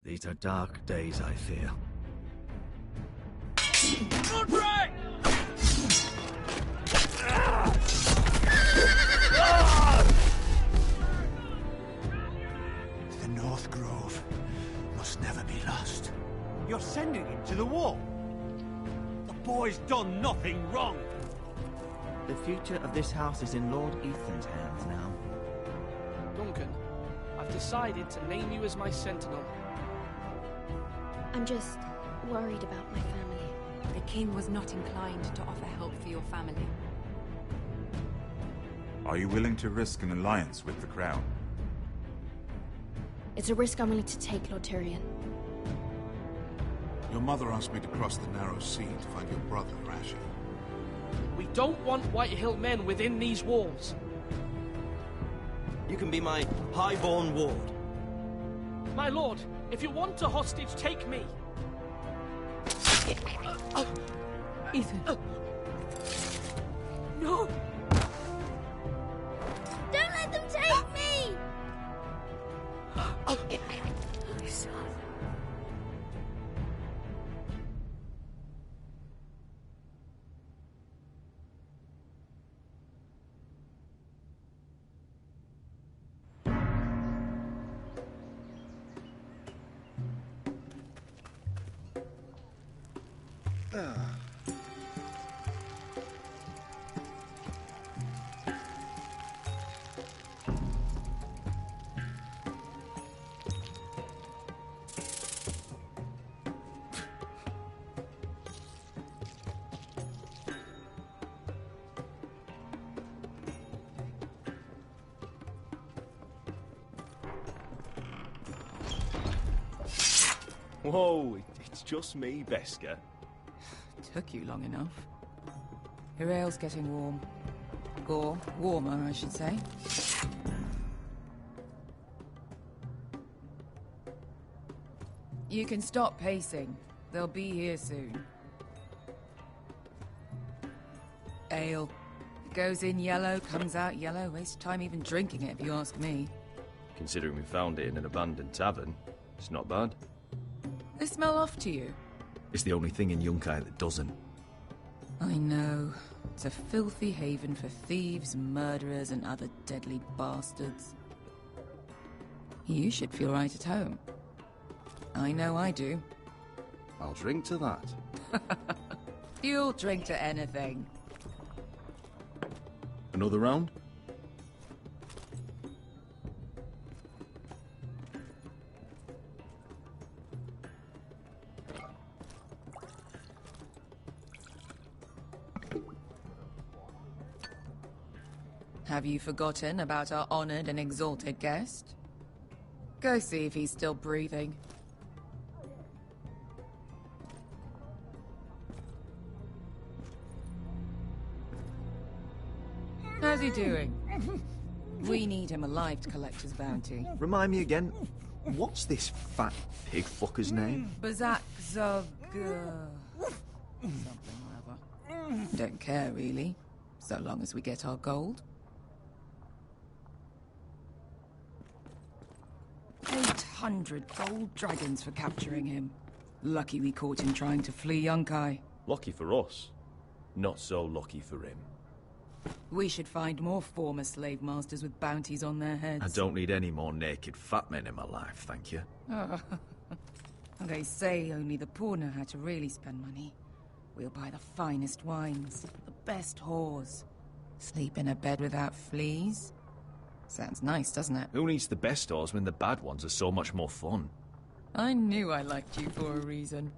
These are dark days, I fear. Andre! The North Grove must never be lost. You're sending him to the war? The boy's done nothing wrong. The future of this house is in Lord Ethan's hands now. Duncan, I've decided to name you as my sentinel. I'm just worried about my family. The king was not inclined to offer help for your family. Are you willing to risk an alliance with the Crown? It's a risk I'm willing to take, Lord Tyrion. Your mother asked me to cross the narrow sea to find your brother, Rasher. We don't want Whitehill men within these walls. You can be my highborn ward. My lord, if you want a hostage, take me. Ethan. No! Don't let them take me! My son. Whoa, it's just me, Beskar. Took you long enough. Your ale's getting warm. Or warmer, I should say. You can stop pacing. They'll be here soon. Ale. Goes in yellow, comes out yellow. Waste time even drinking it, if you ask me. Considering we found it in an abandoned tavern, it's not bad. They smell off to you. It's the only thing in Yunkai that doesn't. I know. It's a filthy haven for thieves, murderers, and other deadly bastards. You should feel right at home. I know I do. I'll drink to that. You'll drink to anything. Another round? Have you forgotten about our honored and exalted guest? Go see if he's still breathing. How's he doing? We need him alive to collect his bounty. Remind me again, what's this fat pig fucker's name? Bazak Zog... something or other. Don't care, really. So long as we get our gold. 800 gold dragons for capturing him. Lucky we caught him trying to flee Yunkai. Lucky for us. Not so lucky for him. We should find more former slave masters with bounties on their heads. I don't need any more naked fat men in my life, thank you. Oh. They say only the poor know how to really spend money. We'll buy the finest wines, the best whores. Sleep in a bed without fleas. Sounds nice, doesn't it? Who needs the best whores when the bad ones are so much more fun? I knew I liked you for a reason.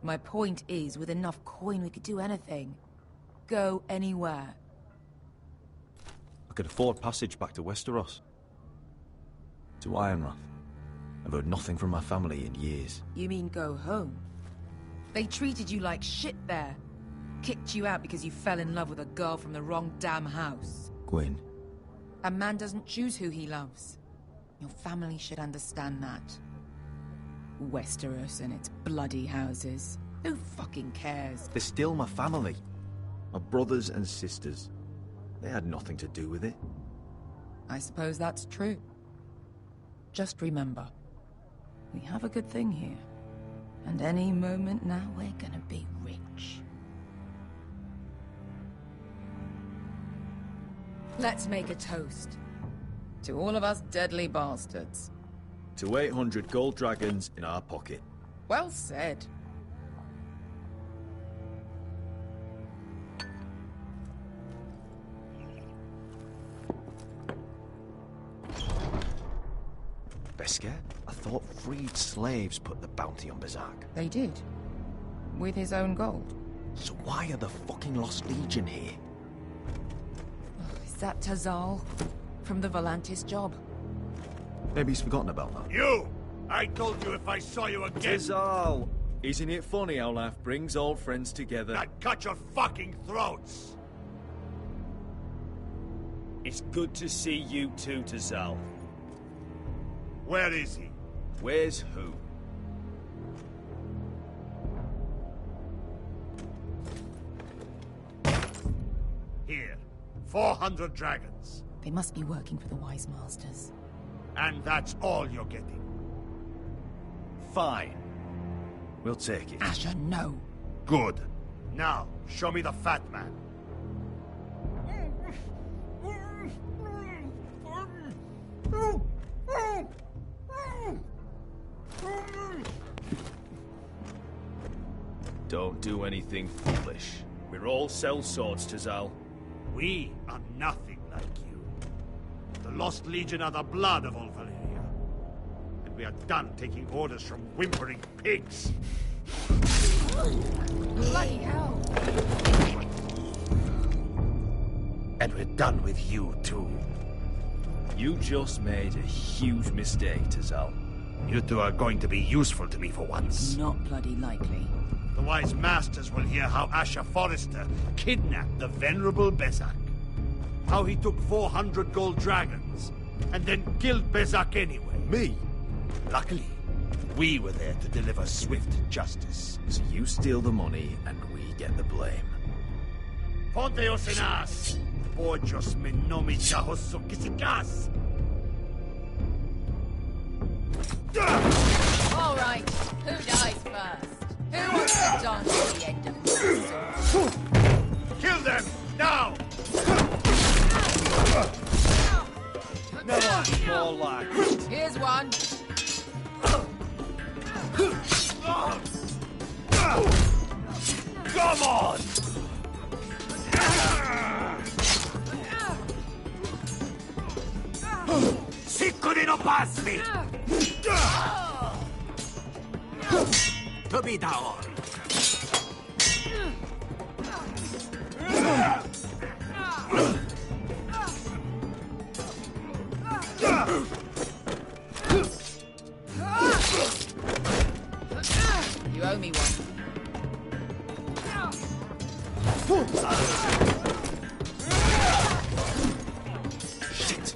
My point is, with enough coin we could do anything. Go anywhere. I could afford passage back to Westeros. To Ironrath. I've heard nothing from my family in years. You mean go home? They treated you like shit there. Kicked you out because you fell in love with a girl from the wrong damn house. Gwyn. A man doesn't choose who he loves. Your family should understand that. Westeros and its bloody houses. Who fucking cares? They're still my family. My brothers and sisters. They had nothing to do with it. I suppose that's true. Just remember, We have a good thing here. And any moment now, we're gonna be rich. Let's make a toast. To all of us deadly bastards. To 800 gold dragons in our pocket. Well said. Beskar? I thought freed slaves put the bounty on Berserk. They did. With his own gold. So why are the fucking Lost Legion here? Is that Tazal? From the Volantis job? Maybe he's forgotten about that. You! I told you if I saw you again... Tizal! Isn't it funny how life brings old friends together? I'd cut your fucking throats! It's good to see you too, Tazal. Where is he? Where's who? Here. 400 dragons. They must be working for the Wise Masters. And that's all you're getting. Fine. We'll take it. Asher, no. Good. Now, show me the fat man. Don't do anything foolish. We're all sellswords, Tazal. We are nothing like you. The Lost Legion are the blood of all Valyria. And we are done taking orders from whimpering pigs. Bloody hell! And we're done with you, too. You just made a huge mistake, Tazal. You two are going to be useful to me for once. Not bloody likely. The Wise Masters will hear how Asher Forrester kidnapped the venerable Bezzak. How he took 400 gold dragons, and then killed Bezzak anyway. Me? Luckily, we were there to deliver swift justice. So you steal the money, and we get the blame. Ponteos en as! Pojos me nomi chahoso kisikas! All right, who dies first? Who wants to dance to the end of the Kill them! Now! More like. Here's one. Come on! Siccone no passi! To be down. You owe me one. Shit!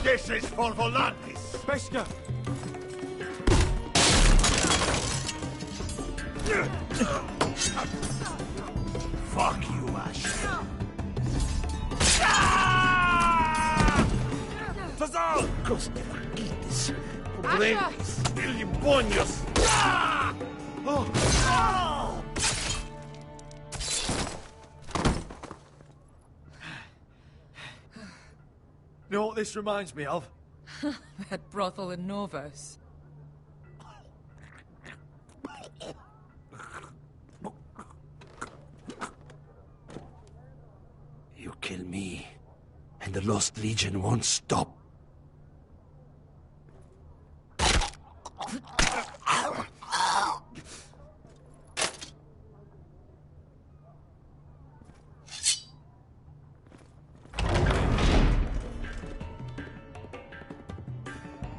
This is for Volantis! Beskar! Fuck you, Ash. Tazal! Coste vaquitis. Problemas. Ilibonios. You know what this reminds me of? That brothel in Norvos. You kill me, and the Lost Legion won't stop.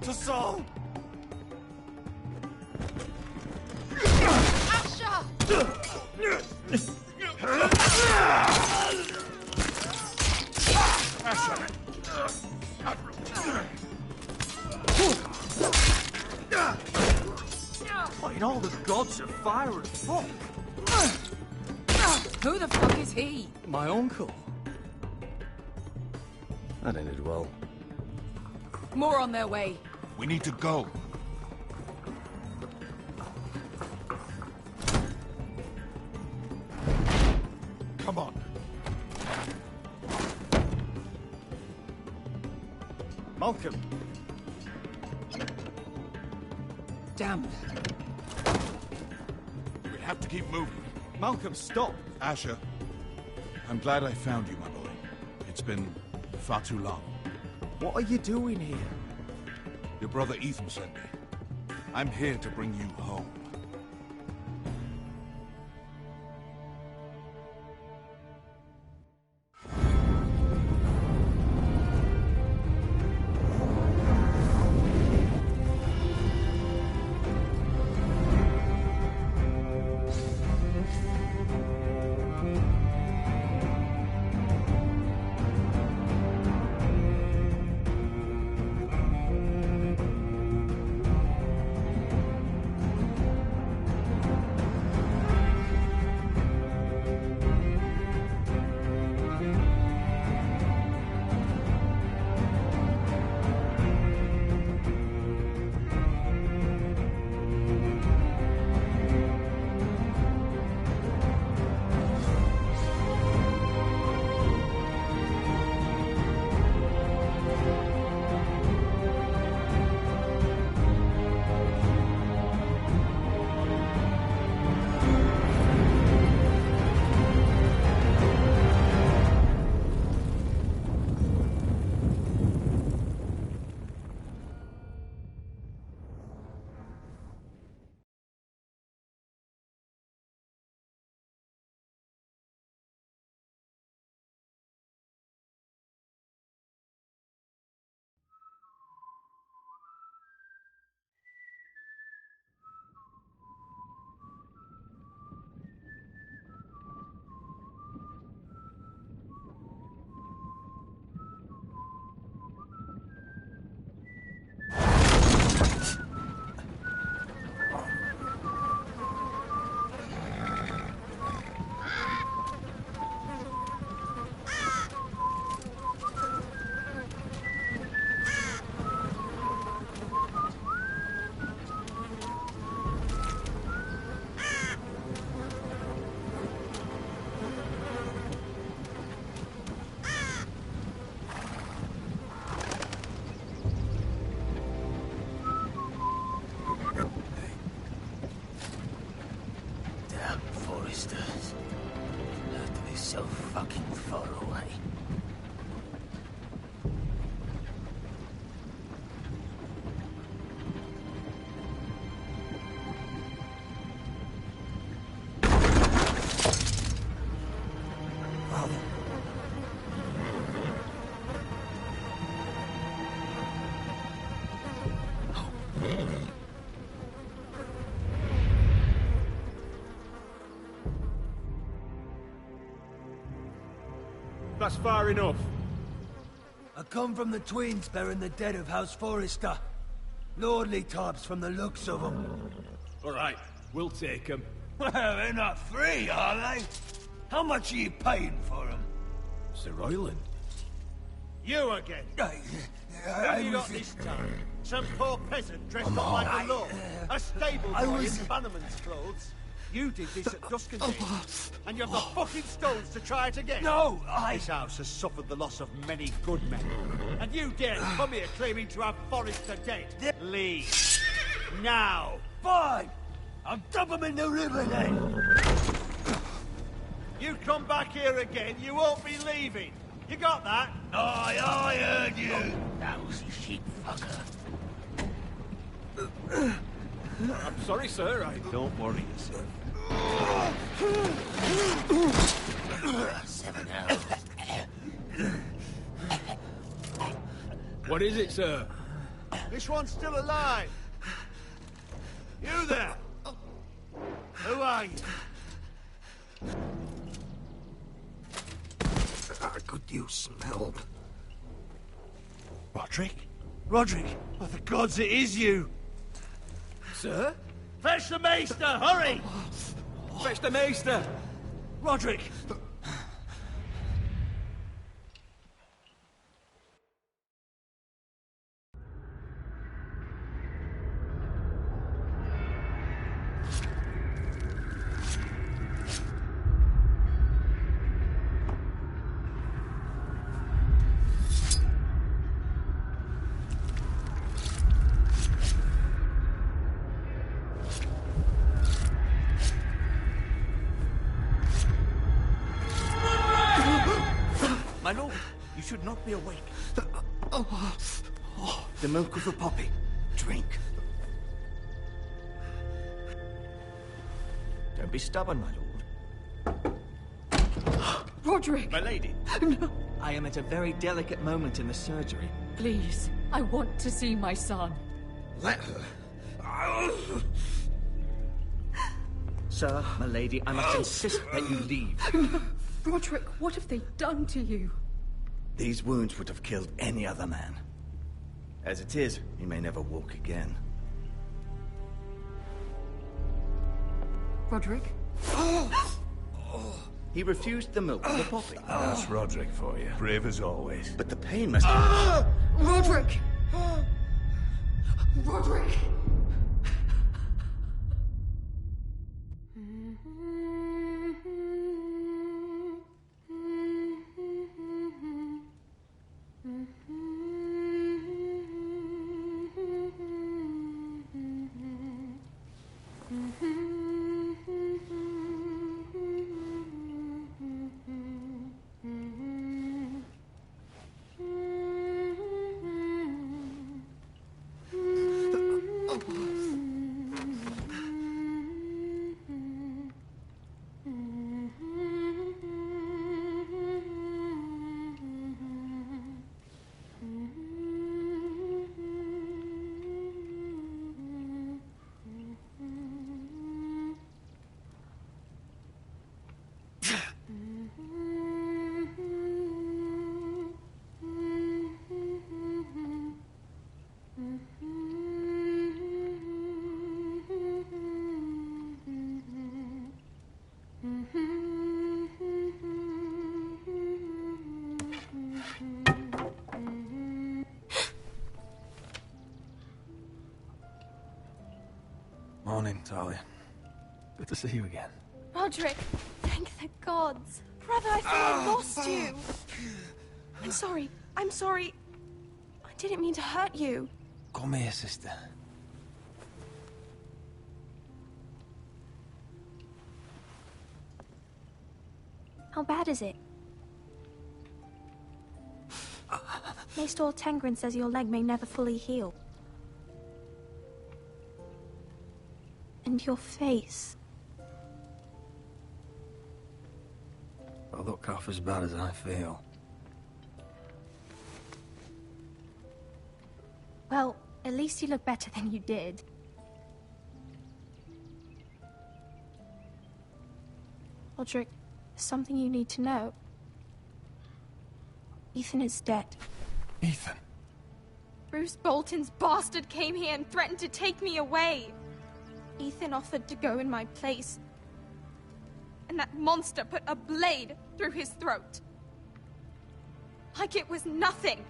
Tazal! Asher! fire as fuck. Who the fuck is he? My uncle. That ended well. More on their way. We need to go. Come on. Malcolm. Damn. We have to keep moving. Malcolm, stop. Asher, I'm glad I found you, my boy. It's been far too long. What are you doing here? Your brother Ethan sent me. I'm here to bring you home. So fucking far away. That's far enough. I come from the twins bearing the dead of House Forrester. Lordly types from the looks of them. All right, we'll take them. Well, they're not free, are they? How much are you paying for them? Sir Royland. You again. Who you got this time? Some poor peasant dressed up like a lord. A stable boy in Bannerman's clothes. You did this at Duskendale, and you have the fucking stones to try it again. No, This house has suffered the loss of many good men, and you dare come here claiming to have Forrester dead. Leave. Now. Fine! I'll dump them in the river then! You come back here again, you won't be leaving. You got that? Aye, I heard you! Lousy sheep fucker. I'm sorry, sir. Don't worry yourself. 7 hours. What is it, sir? This one's still alive. You there? Who are you? Could you smell? Roderick? Roderick? Oh, the gods, it is you! Sir? Fetch the Maester, hurry! Fetch the Maester! Roderick! My lord, you should not be awake. The milk of the poppy. Drink. Don't be stubborn, my lord. Roderick! My lady. No. I am at a very delicate moment in the surgery. Please, I want to see my son. Let her. Sir, my lady, I must insist that you leave. No. Roderick, what have they done to you? These wounds would have killed any other man. As it is, he may never walk again. Roderick? He refused the milk of the poppy. That's Roderick for you. Brave as always. But the pain must... Roderick! Roderick! Morning, Talia. Good to see you again. Roderick, thank the gods. Brother, I thought I lost you. I'm sorry. I'm sorry. I didn't mean to hurt you. Come here, sister. How bad is it? Maester Tengrin says your leg may never fully heal. And your face. I look half as bad as I feel. Well, at least you look better than you did. Roderick, there's something you need to know. Ethan is dead. Ethan? Bruce Bolton's bastard came here and threatened to take me away. Ethan offered to go in my place. And that monster put a blade through his throat. Like it was nothing.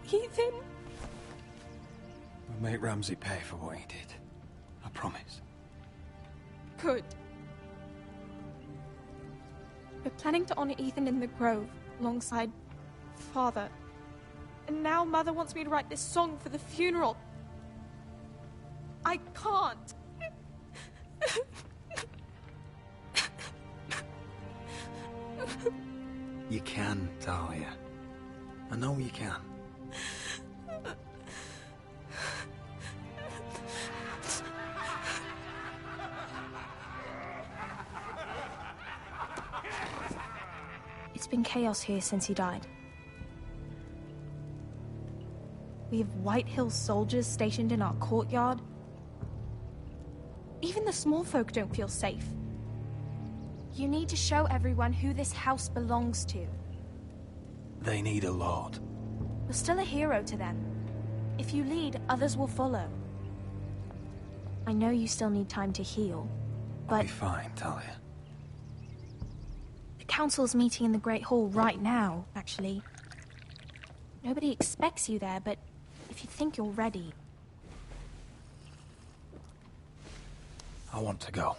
Ethan... We'll make Ramsay pay for what he did. I promise. Good. We're planning to honor Ethan in the Grove, alongside Father. And now Mother wants me to write this song for the funeral. I can't. You can, Talia. I know you can. It's been chaos here since he died. We have White Hill soldiers stationed in our courtyard. Even the small folk don't feel safe. You need to show everyone who this house belongs to. They need a lord. You're still a hero to them. If you lead, others will follow. I know you still need time to heal, but... I'll be fine, Talia. The council's meeting in the Great Hall right now, actually. Nobody expects you there, but if you think you're ready... I want to go.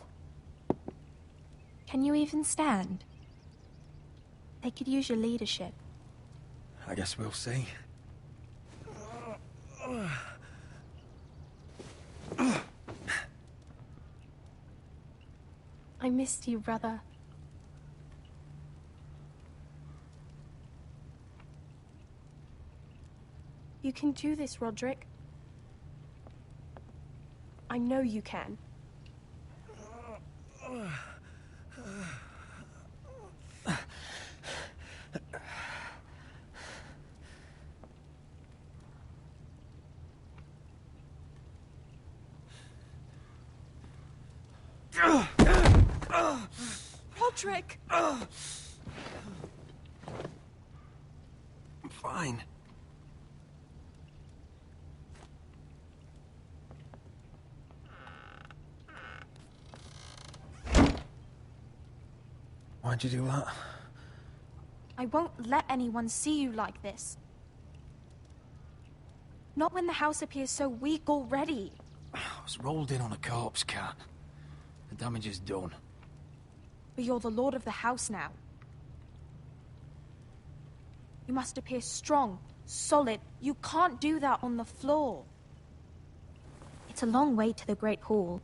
Can you even stand? They could use your leadership. I guess we'll see. I missed you, brother. You can do this, Roderick. I know you can. Roderick! I'm fine. Why'd you do that? I won't let anyone see you like this. Not when the house appears so weak already. I was rolled in on a corpse cart. The damage is done. But you're the lord of the house now. You must appear strong, solid. You can't do that on the floor. It's a long way to the Great Hall.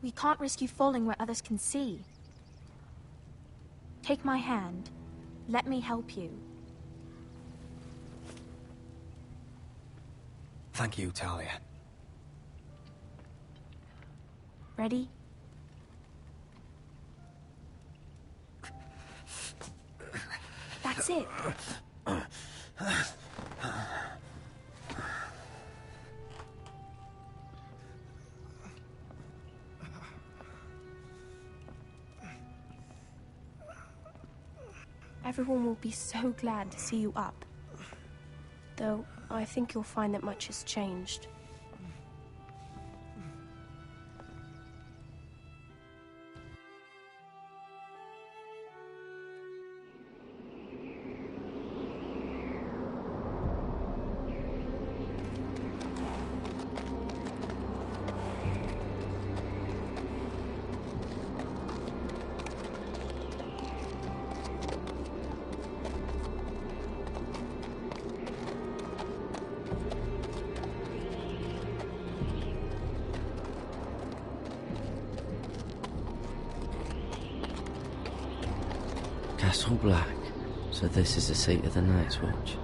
We can't risk you falling where others can see. Take my hand. Let me help you. Thank you, Talia. Ready? That's it. Everyone will be so glad to see you up. Though, I think you'll find that much has changed. Castle Black. So this is the seat of the Night's Watch.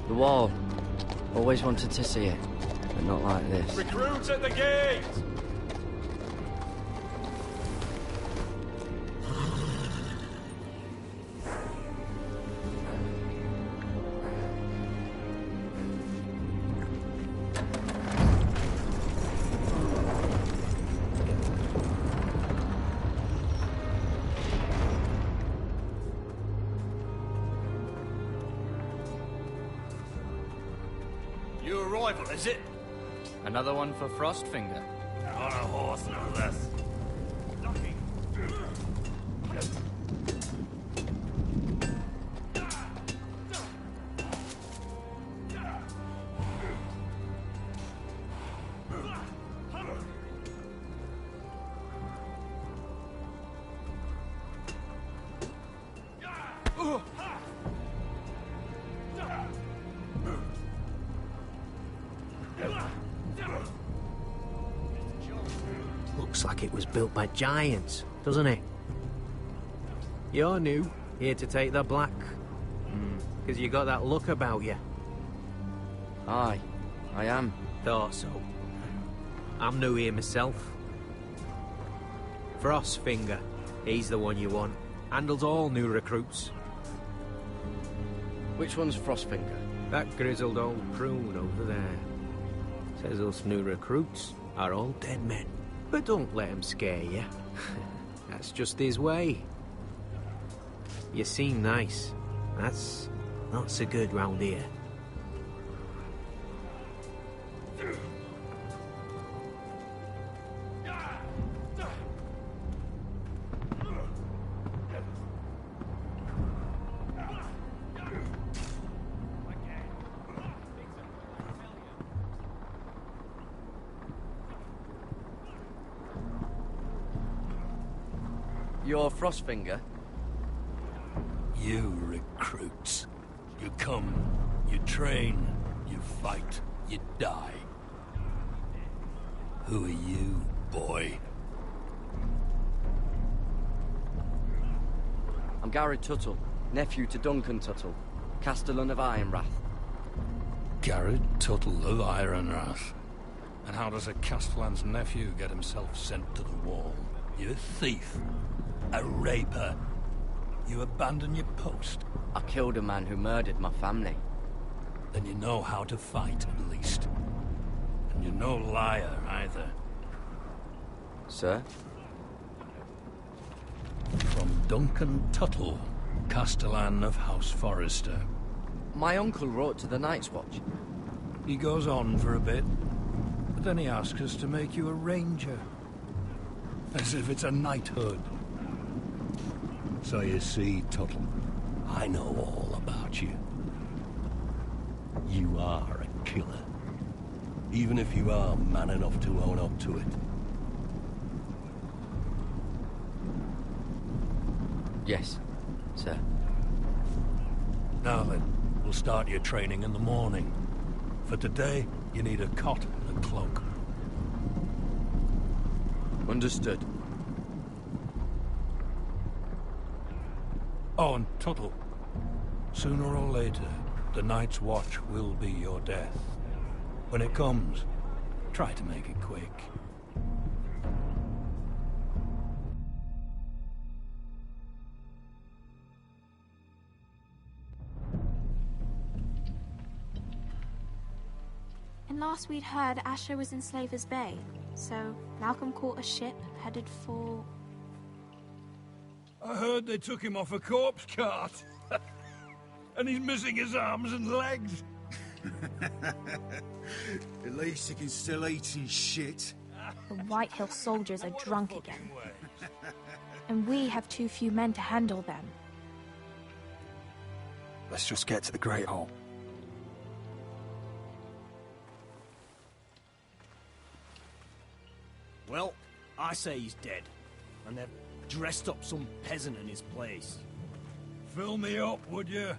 The wall. Always wanted to see it, but not like this. Recruits at the gate! Your arrival, is it? Another one for Frostfinger. On a horse, no less. Looks like it was built by giants, doesn't it? You're new, here to take the black. Because you got that look about you. Aye, I am. Thought so. I'm new here myself. Frostfinger, he's the one you want. Handles all new recruits. Which one's Frostfinger? That grizzled old prune over there. Says us new recruits are all dead men. But don't let him scare you. That's just his way. You seem nice. That's not so good round here. You're Frostfinger? You recruits. You come, you train, you fight, you die. Who are you, boy? I'm Garrett Tuttle, nephew to Duncan Tuttle, Castellan of Ironrath. Garrett Tuttle of Ironrath. And how does a Castellan's nephew get himself sent to the wall? You a thief. A raper. You abandon your post. I killed a man who murdered my family. Then you know how to fight, at least. And you're no liar, either. Sir? From Duncan Tuttle, Castellan of House Forrester. My uncle wrote to the Night's Watch. He goes on for a bit, but then he asks us to make you a ranger. As if it's a knighthood. So you see, Tuttle, I know all about you. You are a killer. Even if you are man enough to own up to it. Yes, sir. Now then, we'll start your training in the morning. For today, you need a cot and a cloak. Understood. Oh, and Tuttle. Sooner or later, the Night's Watch will be your death. When it comes, try to make it quick. And last we'd heard, Asher was in Slaver's Bay. So Malcolm caught a ship headed for... I heard they took him off a corpse cart. And he's missing his arms and legs. At least he can still eat and shit. The White Hill soldiers are drunk again. And we have too few men to handle them. Let's just get to the Great Hall. Well, I say he's dead. And they've dressed up some peasant in his place. Fill me up, would you?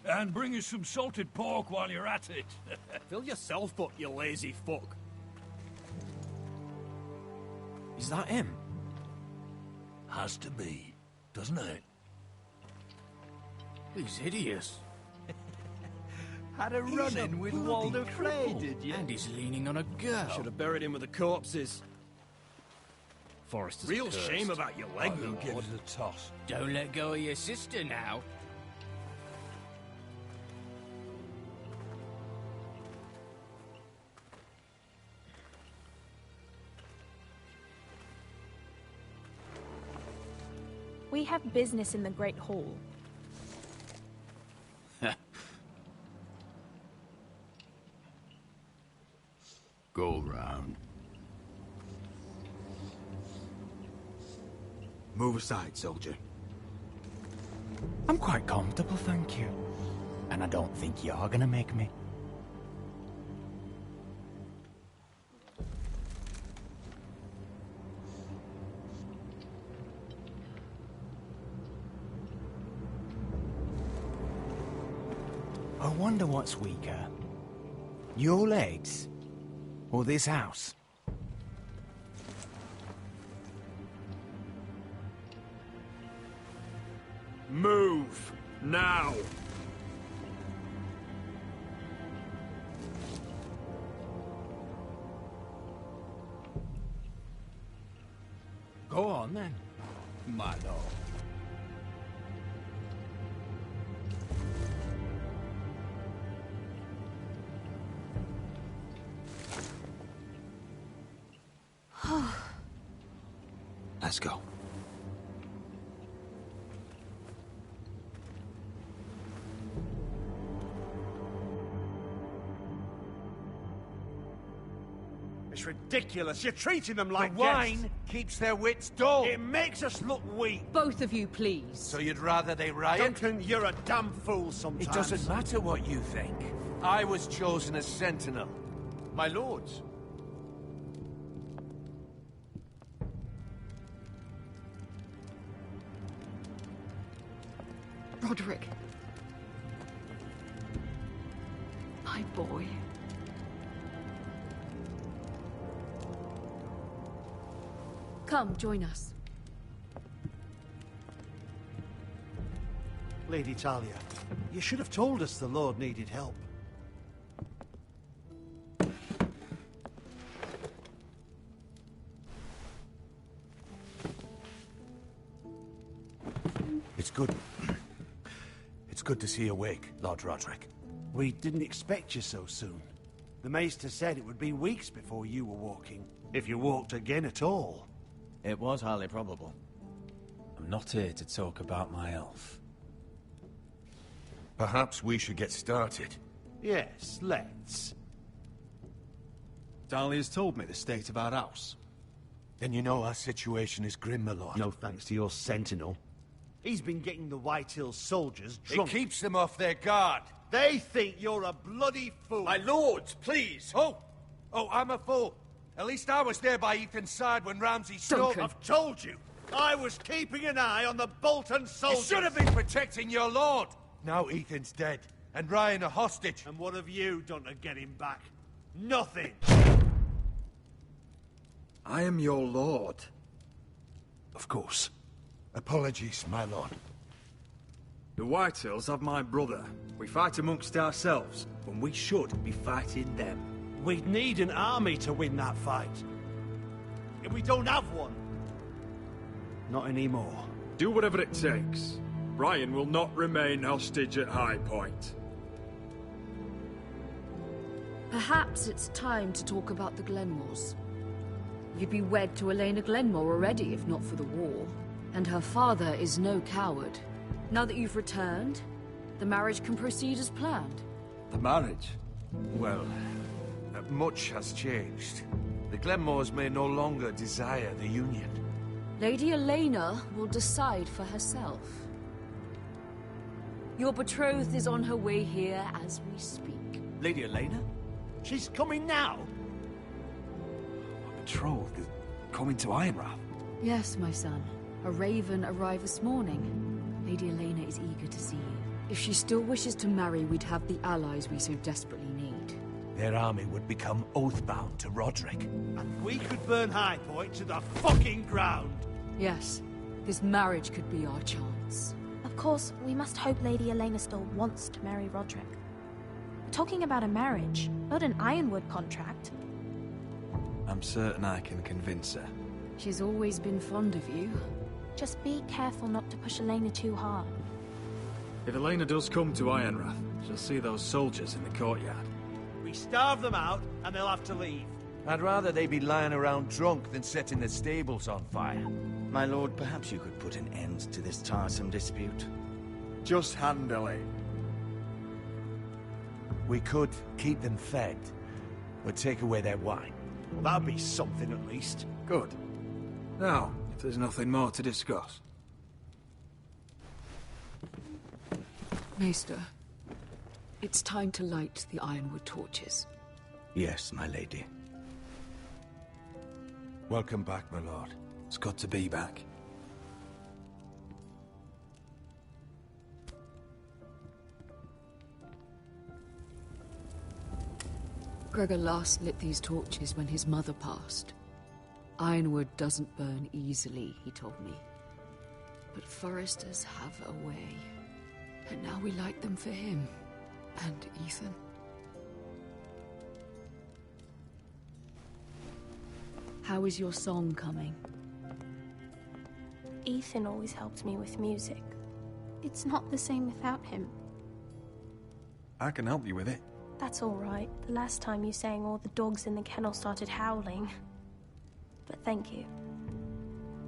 And bring us some salted pork while you're at it. Fill yourself up, you lazy fuck. Is that him? Has to be, doesn't it? He's hideous. Had a run-in with Walder Frey, did you? And he's leaning on a girl. Should have buried him with the corpses. Forrester's Real cursed. shame about your leg, Who Lord. gives a toss? Don't let go of your sister now. We have business in the Great Hall. Go round. Move aside, soldier. I'm quite comfortable, thank you. And I don't think you're gonna make me. I wonder what's weaker. Your legs? Or this house? Move! Now! Go on then, my lord. Let's go. It's ridiculous. You're treating them like The wine keeps their wits dull. It makes us look weak. Both of you, please. So you'd rather they riot? Duncan, you're a damn fool sometimes. It doesn't matter what you think. I was chosen as sentinel. My lords. Roderick. My boy. Come, join us. Lady Talia, you should have told us the Lord needed help. It's good. It's good to see you awake, Lord Roderick. We didn't expect you so soon. The Maester said it would be weeks before you were walking, if you walked again at all. It was highly probable. I'm not here to talk about my elf. Perhaps we should get started. Yes, let's. Dahlia's told me the state of our house. Then you know our situation is grim, my lord. No thanks to your sentinel. He's been getting the Whitehill soldiers drunk. It keeps them off their guard. They think you're a bloody fool. My lords, please! Oh, I'm a fool. At least I was there by Ethan's side when Ramsay stole... I've told you. I was keeping an eye on the Bolton soldiers. You should have been protecting your lord. Now Ethan's dead, and Ryan a hostage. And what have you done to get him back? Nothing. I am your lord. Of course. Apologies, my lord. The Whitehills have my brother. We fight amongst ourselves, when we should be fighting them. We'd need an army to win that fight. And we don't have one. Not anymore. Do whatever it takes. Ryan will not remain hostage at High Point. Perhaps it's time to talk about the Glenmores. You'd be wed to Elena Glenmore already, if not for the war. And her father is no coward. Now that you've returned, the marriage can proceed as planned. The marriage? Well, much has changed. The Glenmores may no longer desire the union. Lady Elena will decide for herself. Your betrothed is on her way here as we speak. Lady Elena? She's coming now? My betrothed is coming to Ironrath. Yes, my son. A raven arrived this morning. Lady Elena is eager to see you. If she still wishes to marry, we'd have the allies we so desperately need. Their army would become oathbound to Roderick. And we could burn High Point to the fucking ground. Yes, this marriage could be our chance. Of course, we must hope Lady Elena still wants to marry Roderick. We're talking about a marriage, not an Ironwood contract. I'm certain I can convince her. She's always been fond of you. Just be careful not to push Elena too hard. If Elena does come to Ironrath, she'll see those soldiers in the courtyard. We starve them out, and they'll have to leave. I'd rather they be lying around drunk than setting the stables on fire. My lord, perhaps you could put an end to this tiresome dispute. Just handily. We could keep them fed, but take away their wine. Well, that'd be something at least. Good. Now, if there's nothing more to discuss. Maester, it's time to light the Ironwood torches. Yes, my lady. Welcome back, my lord. It's good to be back. Gregor last lit these torches when his mother passed. Ironwood doesn't burn easily, he told me. But foresters have a way. And now we light them for him. And Ethan. How is your song coming? Ethan always helps me with music. It's not the same without him. I can help you with it. That's all right. The last time you sang, all the dogs in the kennel started howling. But thank you.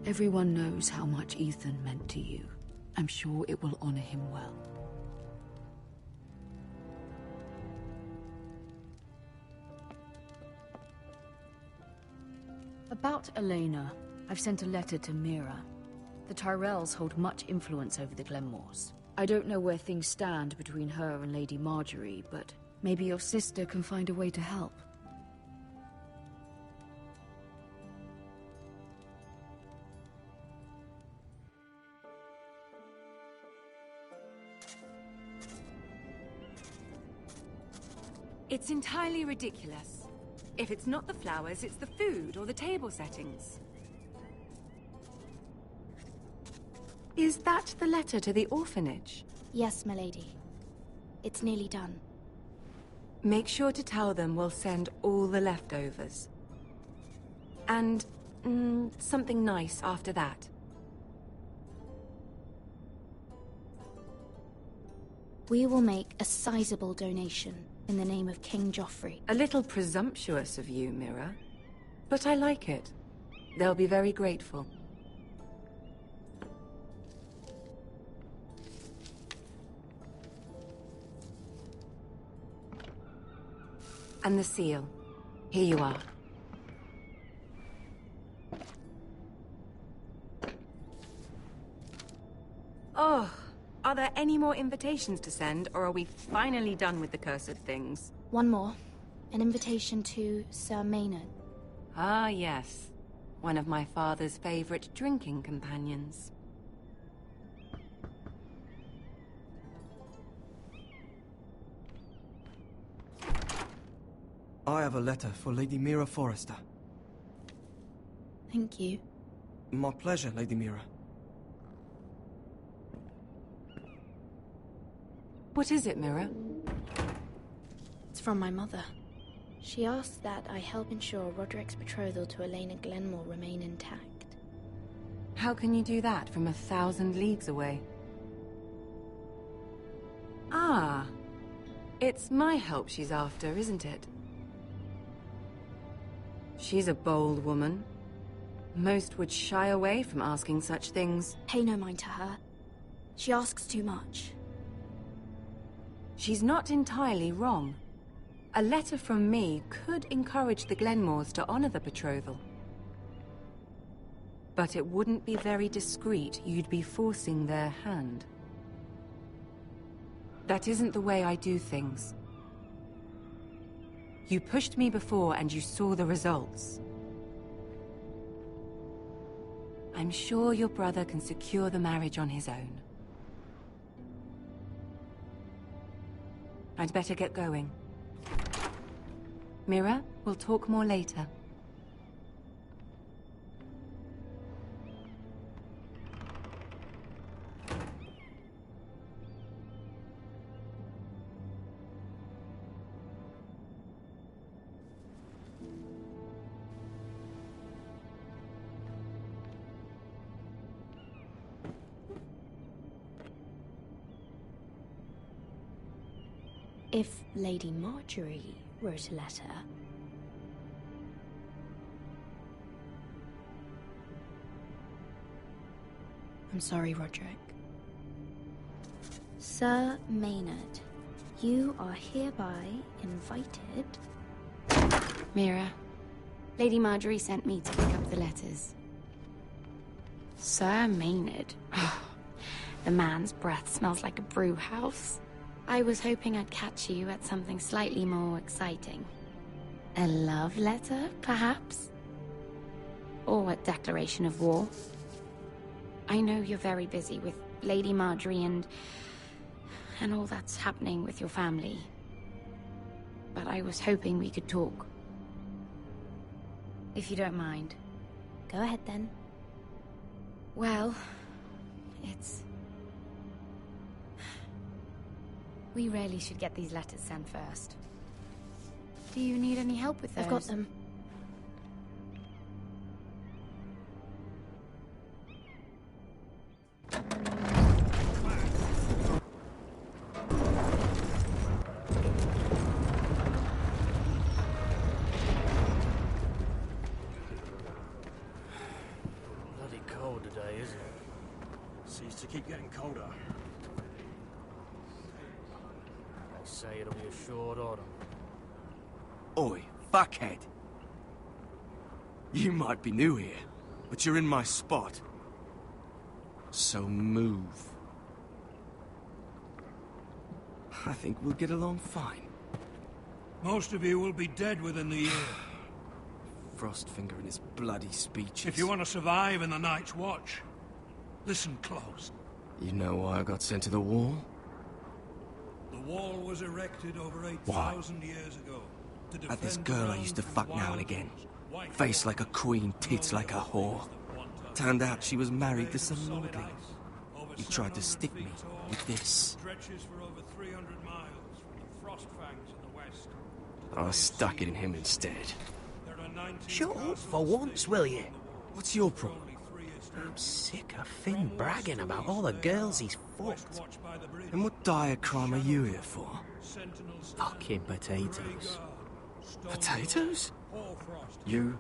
Everyone knows how much Ethan meant to you. I'm sure it will honor him well. About Elena, I've sent a letter to Mira. The Tyrells hold much influence over the Glenmores. I don't know where things stand between her and Lady Marjorie, but maybe your sister can find a way to help. It's entirely ridiculous. If it's not the flowers, it's the food or the table settings. Is that the letter to the orphanage? Yes, milady. It's nearly done. Make sure to tell them we'll send all the leftovers. And, something nice after that. We will make a sizable donation in the name of King Joffrey. A little presumptuous of you, Mira. But I like it. They'll be very grateful. And the seal. Here you are. Oh, are there any more invitations to send, or are we finally done with the cursed things? One more. An invitation to Sir Maynard. Ah, yes. One of my father's favorite drinking companions. I have a letter for Lady Mira Forrester. Thank you. My pleasure, Lady Mira. What is it, Mira? It's from my mother. She asks that I help ensure Roderick's betrothal to Elena Glenmore remain intact. How can you do that from 1,000 leagues away? Ah. It's my help she's after, isn't it? She's a bold woman. Most would shy away from asking such things. Pay no mind to her. She asks too much. She's not entirely wrong. A letter from me could encourage the Glenmores to honor the betrothal. But it wouldn't be very discreet. You'd be forcing their hand. That isn't the way I do things. You pushed me before and you saw the results. I'm sure your brother can secure the marriage on his own. I'd better get going. Mira, we'll talk more later. If Lady Marjorie wrote a letter... I'm sorry, Roderick. Sir Maynard, you are hereby invited... Mira, Lady Marjorie sent me to pick up the letters. Sir Maynard. The man's breath smells like a brew house. I was hoping I'd catch you at something slightly more exciting. A love letter, perhaps? Or a declaration of war? I know you're very busy with Lady Marjorie and all that's happening with your family. But I was hoping we could talk. If you don't mind. Go ahead, then. Well, it's... We really should get these letters sent first. Do you need any help with those? I've got them. Bloody cold today, isn't it? Seems to keep getting colder. Say it'll be a short autumn. Oi, fuckhead. You might be new here, but you're in my spot. So move. I think we'll get along fine. Most of you will be dead within the year. Frostfinger and his bloody speeches. If you want to survive in the Night's Watch, listen close. You know why I got sent to the wall? The wall was erected over 8,000 years ago. At this girl I used to fuck now and again. Face like a queen, tits like a whore. Turned out she was married to some lordling. He tried to stick me with this. I stuck it in him instead. Shut up for once, will you? What's your problem? I'm sick of Finn bragging about all the girls he's fucked. And what dire crime are you here for? Fucking potatoes. Potatoes? You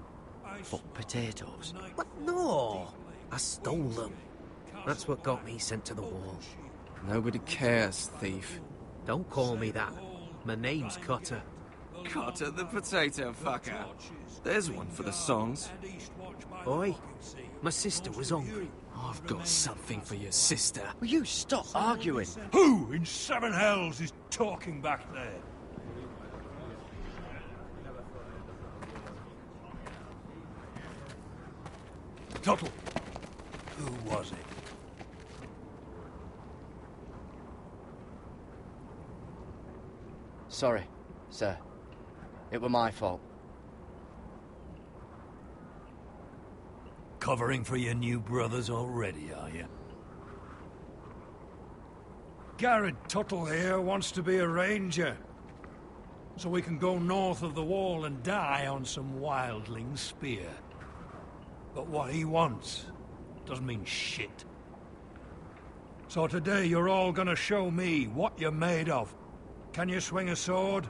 fuck potatoes? What? No! I stole them. That's what got me sent to the wall. Nobody cares, thief. Don't call me that. My name's Cutter. Cutter the potato fucker. There's one for the songs. Oi, my sister was hungry. I've got something for your sister. Will you stop arguing? Who in seven hells is talking back there? Tuttle. Who was it? Sorry, sir. It were my fault. Covering for your new brothers already, are you? Garrett Tuttle here wants to be a ranger. So we can go north of the wall and die on some wildling spear. But what he wants doesn't mean shit. So today you're all gonna show me what you're made of. Can you swing a sword?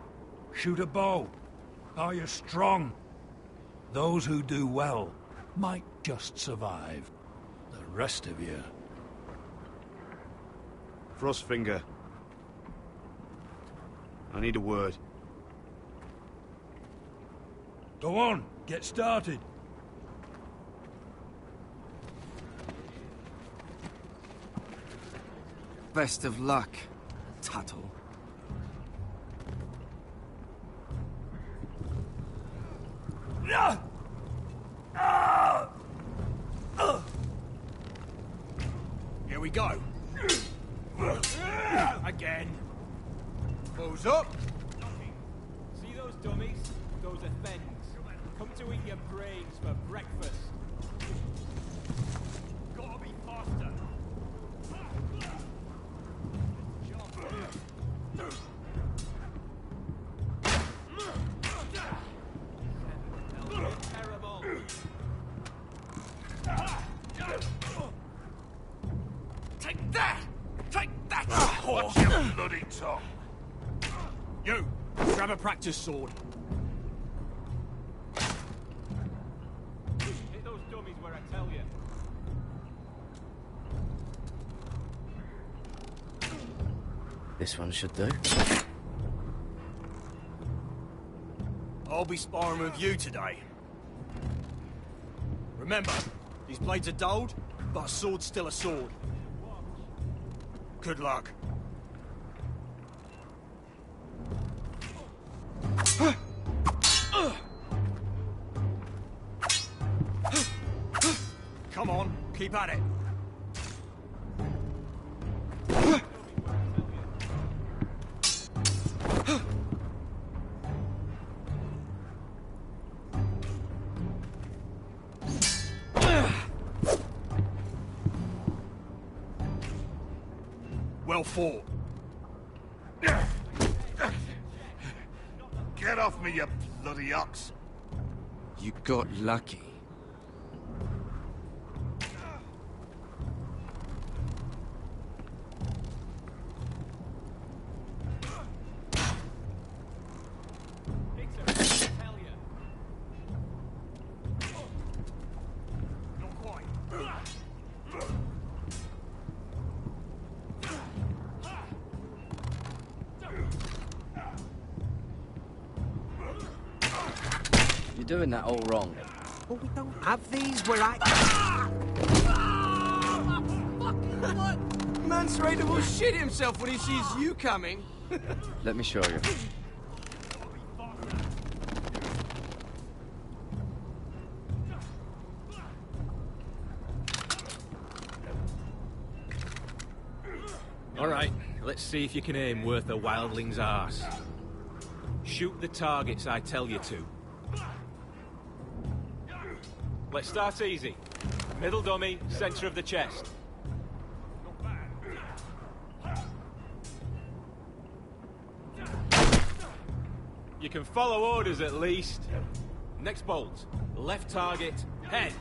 Shoot a bow? Are you strong? Those who do well might just survive. The rest of you... Frostfinger. I need a word. Go on, get started. Best of luck, Tuttle. Here we go. Again. Bows up. See those dummies? Those are things. Come to eat your brains for breakfast. Gotta be faster. Take that! Take that! Watch your bloody tongue. You, grab a practice sword. Hit those dummies where I tell you. This one should do. I'll be sparring with you today. Remember, these blades are dulled, but a sword's still a sword. Good luck. Come on, keep at it. Well fought. Get off me, you bloody ox. You got lucky. You're doing that all wrong. But we don't have these where I... Man's ready to shit himself when he sees you coming. Let me show you. All right, Let's see if you can aim worth a wildling's arse. Shoot the targets I tell you to. Let's start easy. Middle dummy, center of the chest. You can follow orders at least. Next bolt. Left target, head.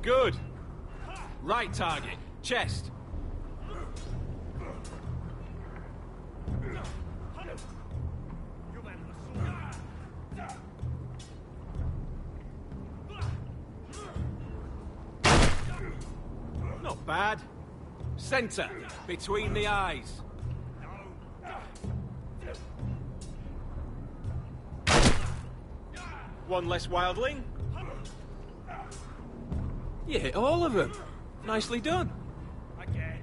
Good. Right target, chest. Not bad. Center, between the eyes. One less wildling. You hit all of them. Nicely done. Again.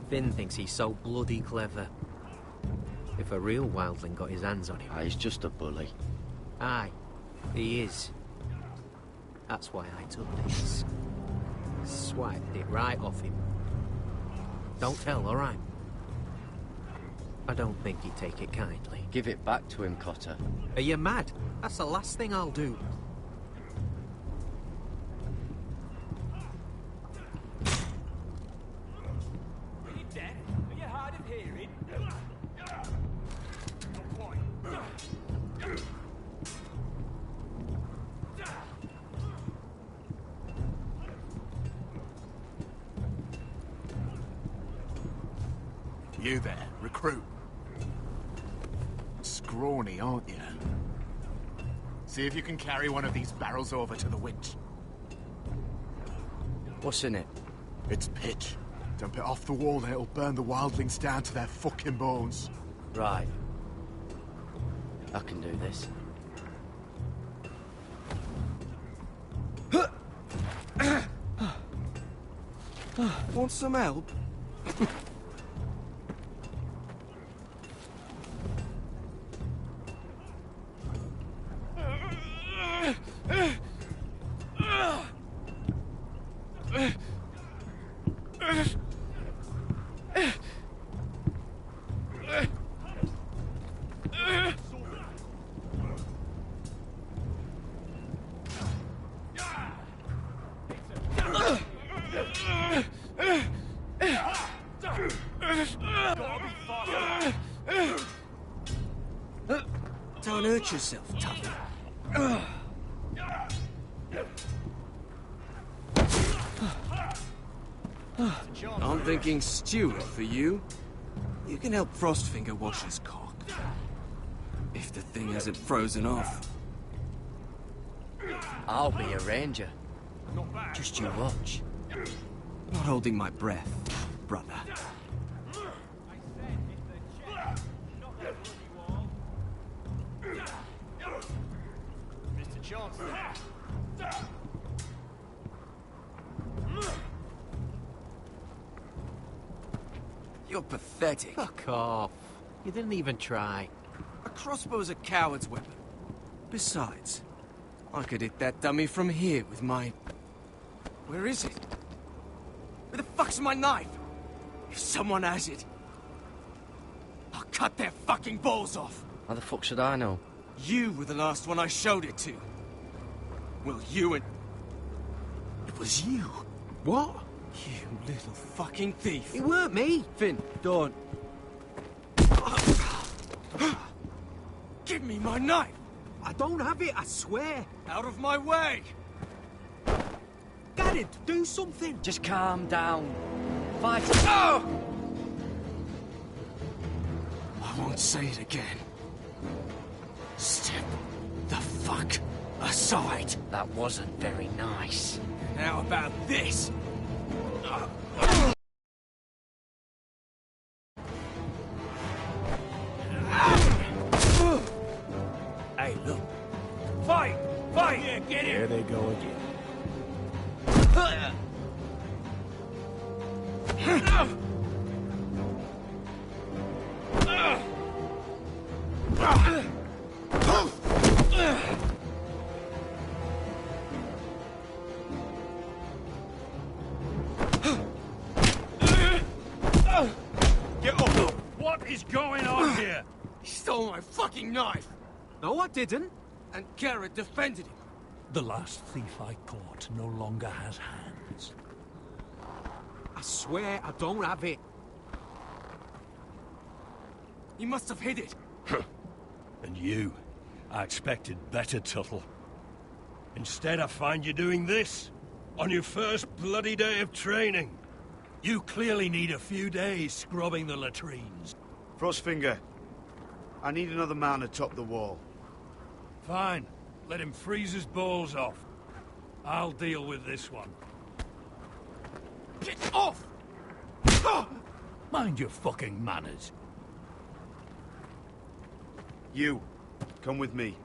Finn thinks he's so bloody clever. If a real wildling got his hands on him... He's just a bully. Aye, he is. That's why I took this. Swiped it right off him. Don't tell, all right? I don't think he'd take it kindly. Give it back to him, Cotter. Are you mad? That's the last thing I'll do. Are you deaf? Are you hard of hearing? You there, recruit. Scrawny, aren't you? See if you can carry one of these barrels over to the winch. What's in it? It's pitch. Dump it off the wall and it'll burn the wildlings down to their fucking bones. Right. I can do this. Want some help? Don't hurt yourself, Tuffy. I'm thinking Stuart for you. You can help Frostfinger wash his cock. If the thing hasn't frozen off. I'll be a ranger. Just you watch. Not holding my breath, brother. Mr. Chancellor. You're pathetic. Fuck off. You didn't even try. A crossbow's a coward's weapon. Besides, I could hit that dummy from here with my... Where is it? Where the fuck's my knife? If someone has it, I'll cut their fucking balls off. How the fuck should I know? You were the last one I showed it to. Well, you and... It was you. What? You little fucking thief. It weren't me. Finn, don't. Give me my knife. I don't have it, I swear. Out of my way. Garrett, do something. Just calm down. Fight. Oh! I won't say it again. Step the fuck aside. That wasn't very nice. How about this? Hey, look. Fight! Fight! Yeah, get There it! they go again. is going on here? He stole my fucking knife! No, I didn't. And Garrett defended him. The last thief I caught no longer has hands. I swear I don't have it. He must have hid it. And you, I expected better, Tuttle. Instead, I find you doing this on your first bloody day of training. You clearly need a few days scrubbing the latrines. Frostfinger, I need another man atop the wall. Fine. Let him freeze his balls off. I'll deal with this one. Get off! Mind your fucking manners. You, come with me.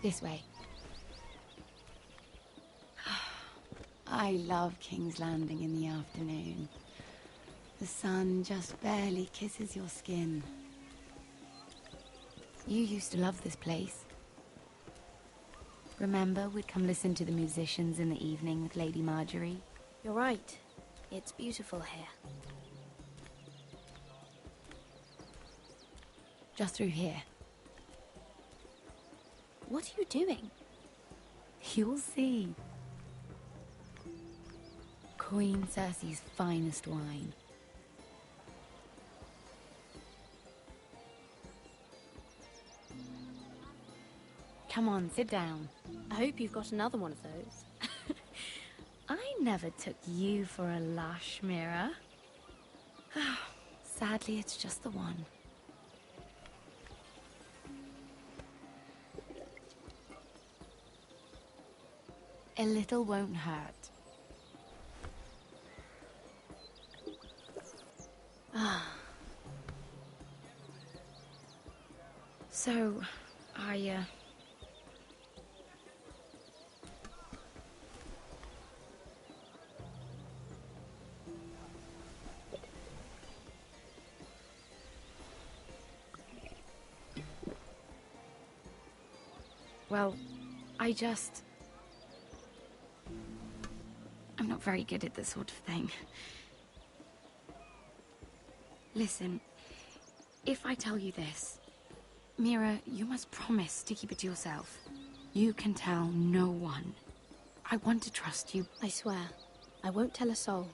This way. I love King's Landing in the afternoon. The sun just barely kisses your skin. You used to love this place. Remember, we'd come listen to the musicians in the evening with Lady Marjorie? You're right. It's beautiful here. Just through here. What are you doing? You'll see. Queen Cersei's finest wine. Come on, sit down. I hope you've got another one of those. I never took you for a lush, Mira. Sadly, it's just the one. A little won't hurt. So, well, I'm not very good at this sort of thing. Listen, if I tell you this, Mira, you must promise to keep it to yourself. You can tell no one. I want to trust you. I swear, I won't tell a soul.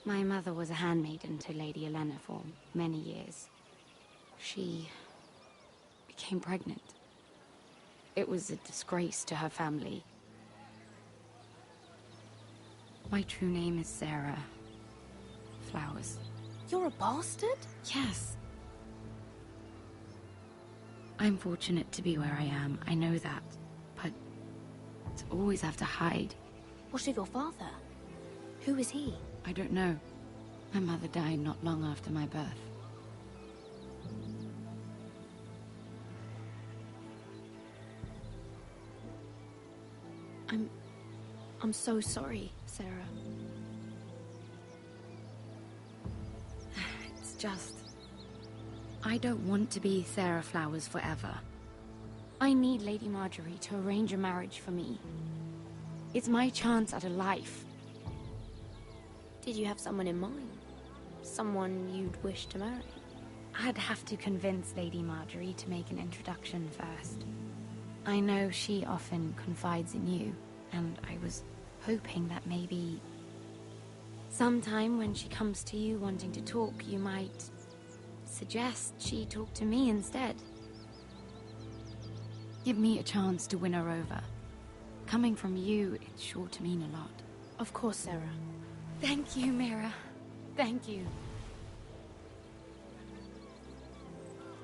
My mother was a handmaiden to Lady Olenna for many years. She became pregnant. It was a disgrace to her family. My true name is Sarah Flowers. You're a bastard? Yes. I'm fortunate to be where I am, I know that. But to always have to hide. What of your father? Who is he? I don't know. My mother died not long after my birth. I'm so sorry, Sarah. It's just... I don't want to be Sarah Flowers forever. I need Lady Marjorie to arrange a marriage for me. It's my chance at a life. Did you have someone in mind? Someone you'd wish to marry? I'd have to convince Lady Marjorie to make an introduction first. I know she often confides in you, and I was hoping that maybe... sometime when she comes to you wanting to talk, you might suggest she talk to me instead. Give me a chance to win her over. Coming from you, it's sure to mean a lot. Of course, Sarah. Thank you, Mira. Thank you.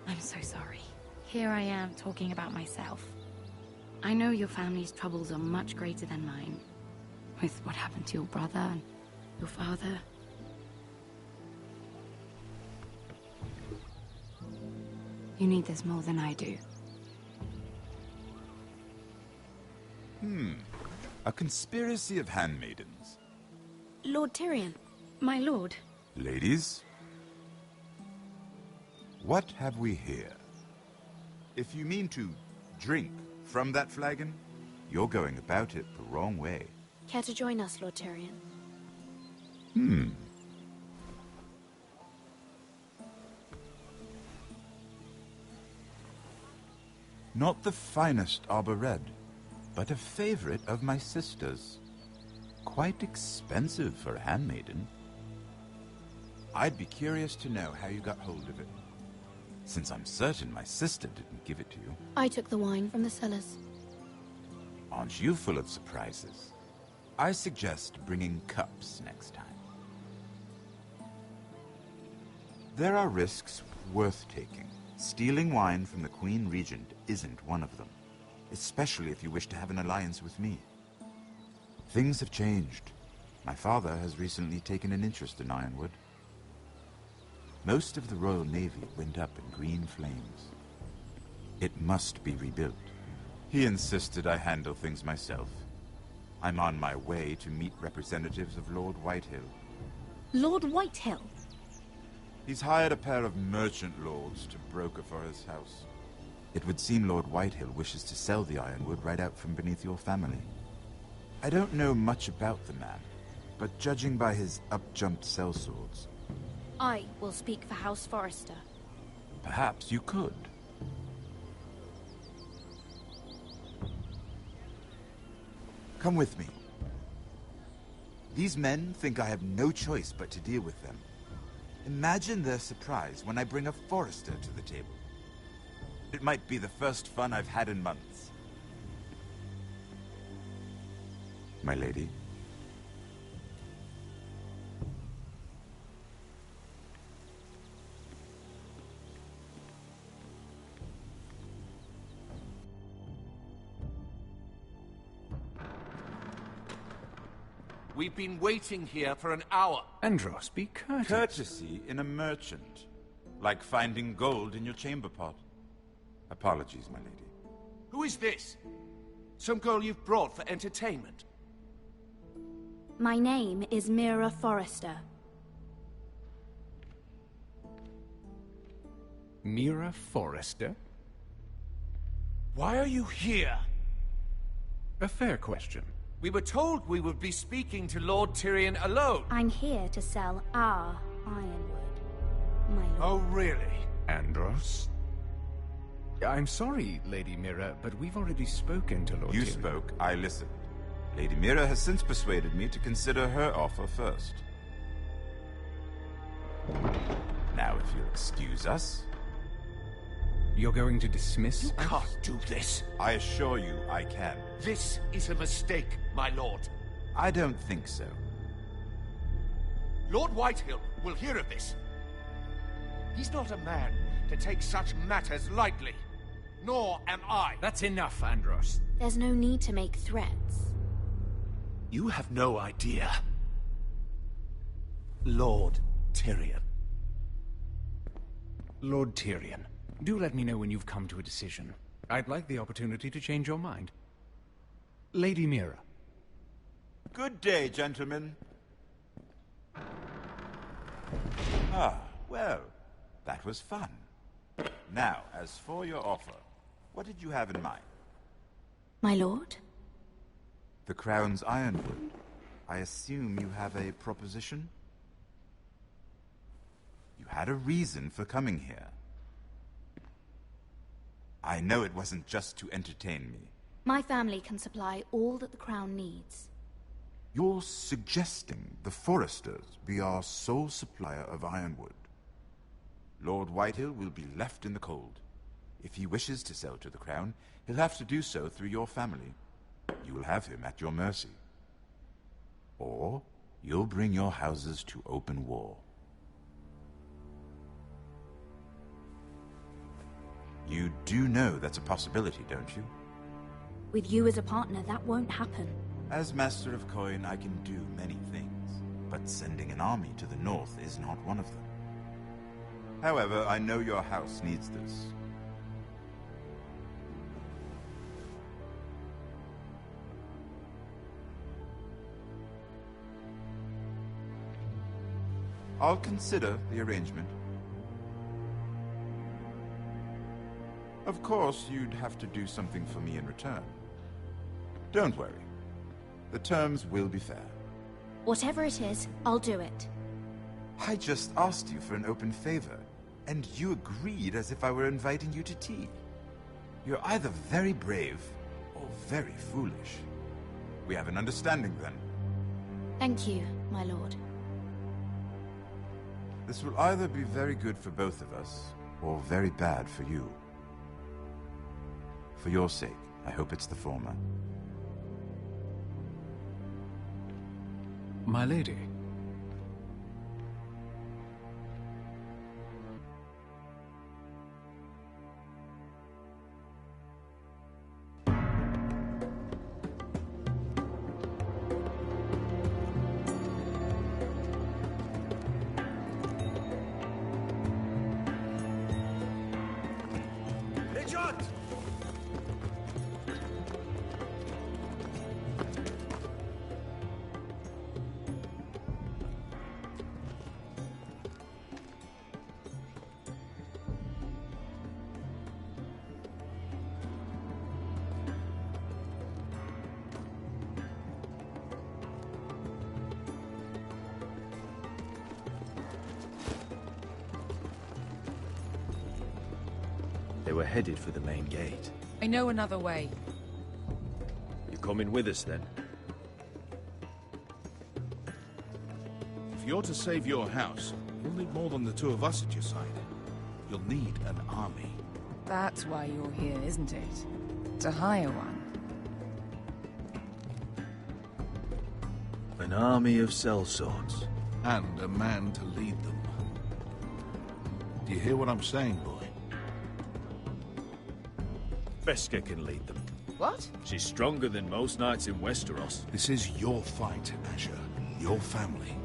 I'm so sorry. Here I am talking about myself. I know your family's troubles are much greater than mine. With what happened to your brother and your father. You need this more than I do. A conspiracy of handmaidens. Lord Tyrion. My lord. Ladies, what have we here? If you mean to drink from that flagon, you're going about it the wrong way. Care to join us, Lord Tyrion? Not the finest Arbor Red, but a favorite of my sister's. Quite expensive for a handmaiden. I'd be curious to know how you got hold of it, since I'm certain my sister didn't give it to you. I took the wine from the cellars. Aren't you full of surprises? I suggest bringing cups next time. There are risks worth taking. Stealing wine from the Queen Regent isn't one of them, especially if you wish to have an alliance with me. Things have changed. My father has recently taken an interest in Ironwood. Most of the Royal Navy went up in green flames. It must be rebuilt. He insisted I handle things myself. I'm on my way to meet representatives of Lord Whitehill. Lord Whitehill? He's hired a pair of merchant lords to broker for his house. It would seem Lord Whitehill wishes to sell the Ironwood right out from beneath your family. I don't know much about the man, but judging by his up-jumped sellswords, I will speak for House Forrester. perhaps you could. Come with me. These men think I have no choice but to deal with them. Imagine their surprise when I bring a Forrester to the table. It might be the first fun I've had in months. My lady. We've been waiting here for an hour. Andros, be courteous. Courtesy in a merchant. Like finding gold in your chamber pot. Apologies, my lady. Who is this? Some girl you've brought for entertainment? My name is Mira Forrester. Mira Forrester? Why are you here? A fair question. We were told we would be speaking to Lord Tyrion alone. I'm here to sell our Ironwood, my lord. Oh, really? Andros? I'm sorry, Lady Mira, but we've already spoken to Lord You Tyrion. spoke, I listened. Lady Mira has since persuaded me to consider her offer first. Now, if you'll excuse us... You're going to dismiss You us? can't do this. I assure you I can. This is a mistake, my lord. I don't think so. Lord Whitehill will hear of this. He's not a man to take such matters lightly. Nor am I. That's enough, Andros. There's no need to make threats. You have no idea. Lord Tyrion. Lord Tyrion, do let me know when you've come to a decision. I'd like the opportunity to change your mind. Lady Mira. Good day, gentlemen. Ah, well, that was fun. Now, as for your offer, what did you have in mind? My lord? The Crown's Ironwood. I assume you have a proposition? You had a reason for coming here. I know it wasn't just to entertain me. My family can supply all that the Crown needs. You're suggesting the Forresters be our sole supplier of Ironwood. Lord Whitehill will be left in the cold. If he wishes to sell to the Crown, he'll have to do so through your family. You will have him at your mercy. Or you'll bring your houses to open war. You do know that's a possibility, don't you? With you as a partner, that won't happen. As Master of Coin, I can do many things, but sending an army to the north is not one of them. However, I know your house needs this. I'll consider the arrangement. Of course, you'd have to do something for me in return. Don't worry. The terms will be fair. Whatever it is, I'll do it. I just asked you for an open favor, and you agreed as if I were inviting you to tea. You're either very brave or very foolish. We have an understanding then. Thank you, my lord. This will either be very good for both of us, or very bad for you. For your sake, I hope it's the former. My lady. They were headed for the main gate. I know another way. You coming with us then? If you're to save your house, you'll need more than the two of us at your side. You'll need an army. That's why you're here, isn't it? To hire one. An army of sellswords. And a man to lead them. Do you hear what I'm saying, boy? Beskha can lead them. What? She's stronger than most knights in Westeros. This is your fight, Asher. Your family.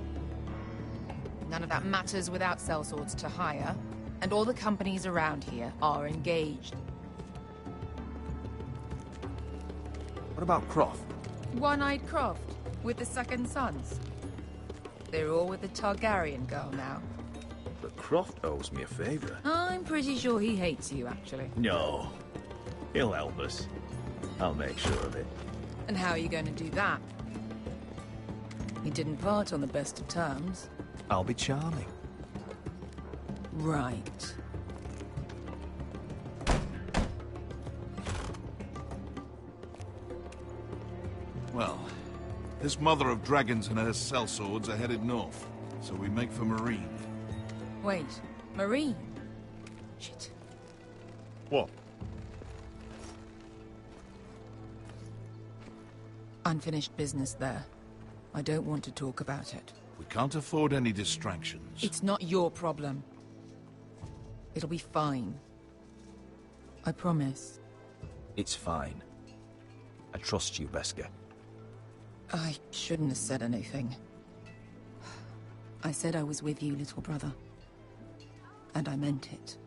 None of that matters without sellswords to hire, and all the companies around here are engaged. What about Croft? One-Eyed Croft, with the Second Sons. They're all with the Targaryen girl now. But Croft owes me a favor. I'm pretty sure he hates you, actually. No. He'll help us. I'll make sure of it. And how are you going to do that? He didn't part on the best of terms. I'll be charming. Right. Well, this mother of dragons and her sellswords are headed north, so we make for Marine. Wait, Marine? Shit. What? Unfinished business there. I don't want to talk about it. We can't afford any distractions. It's not your problem. It'll be fine. I promise. It's fine. I trust you, Beskha. I shouldn't have said anything. I said I was with you, little brother. And I meant it.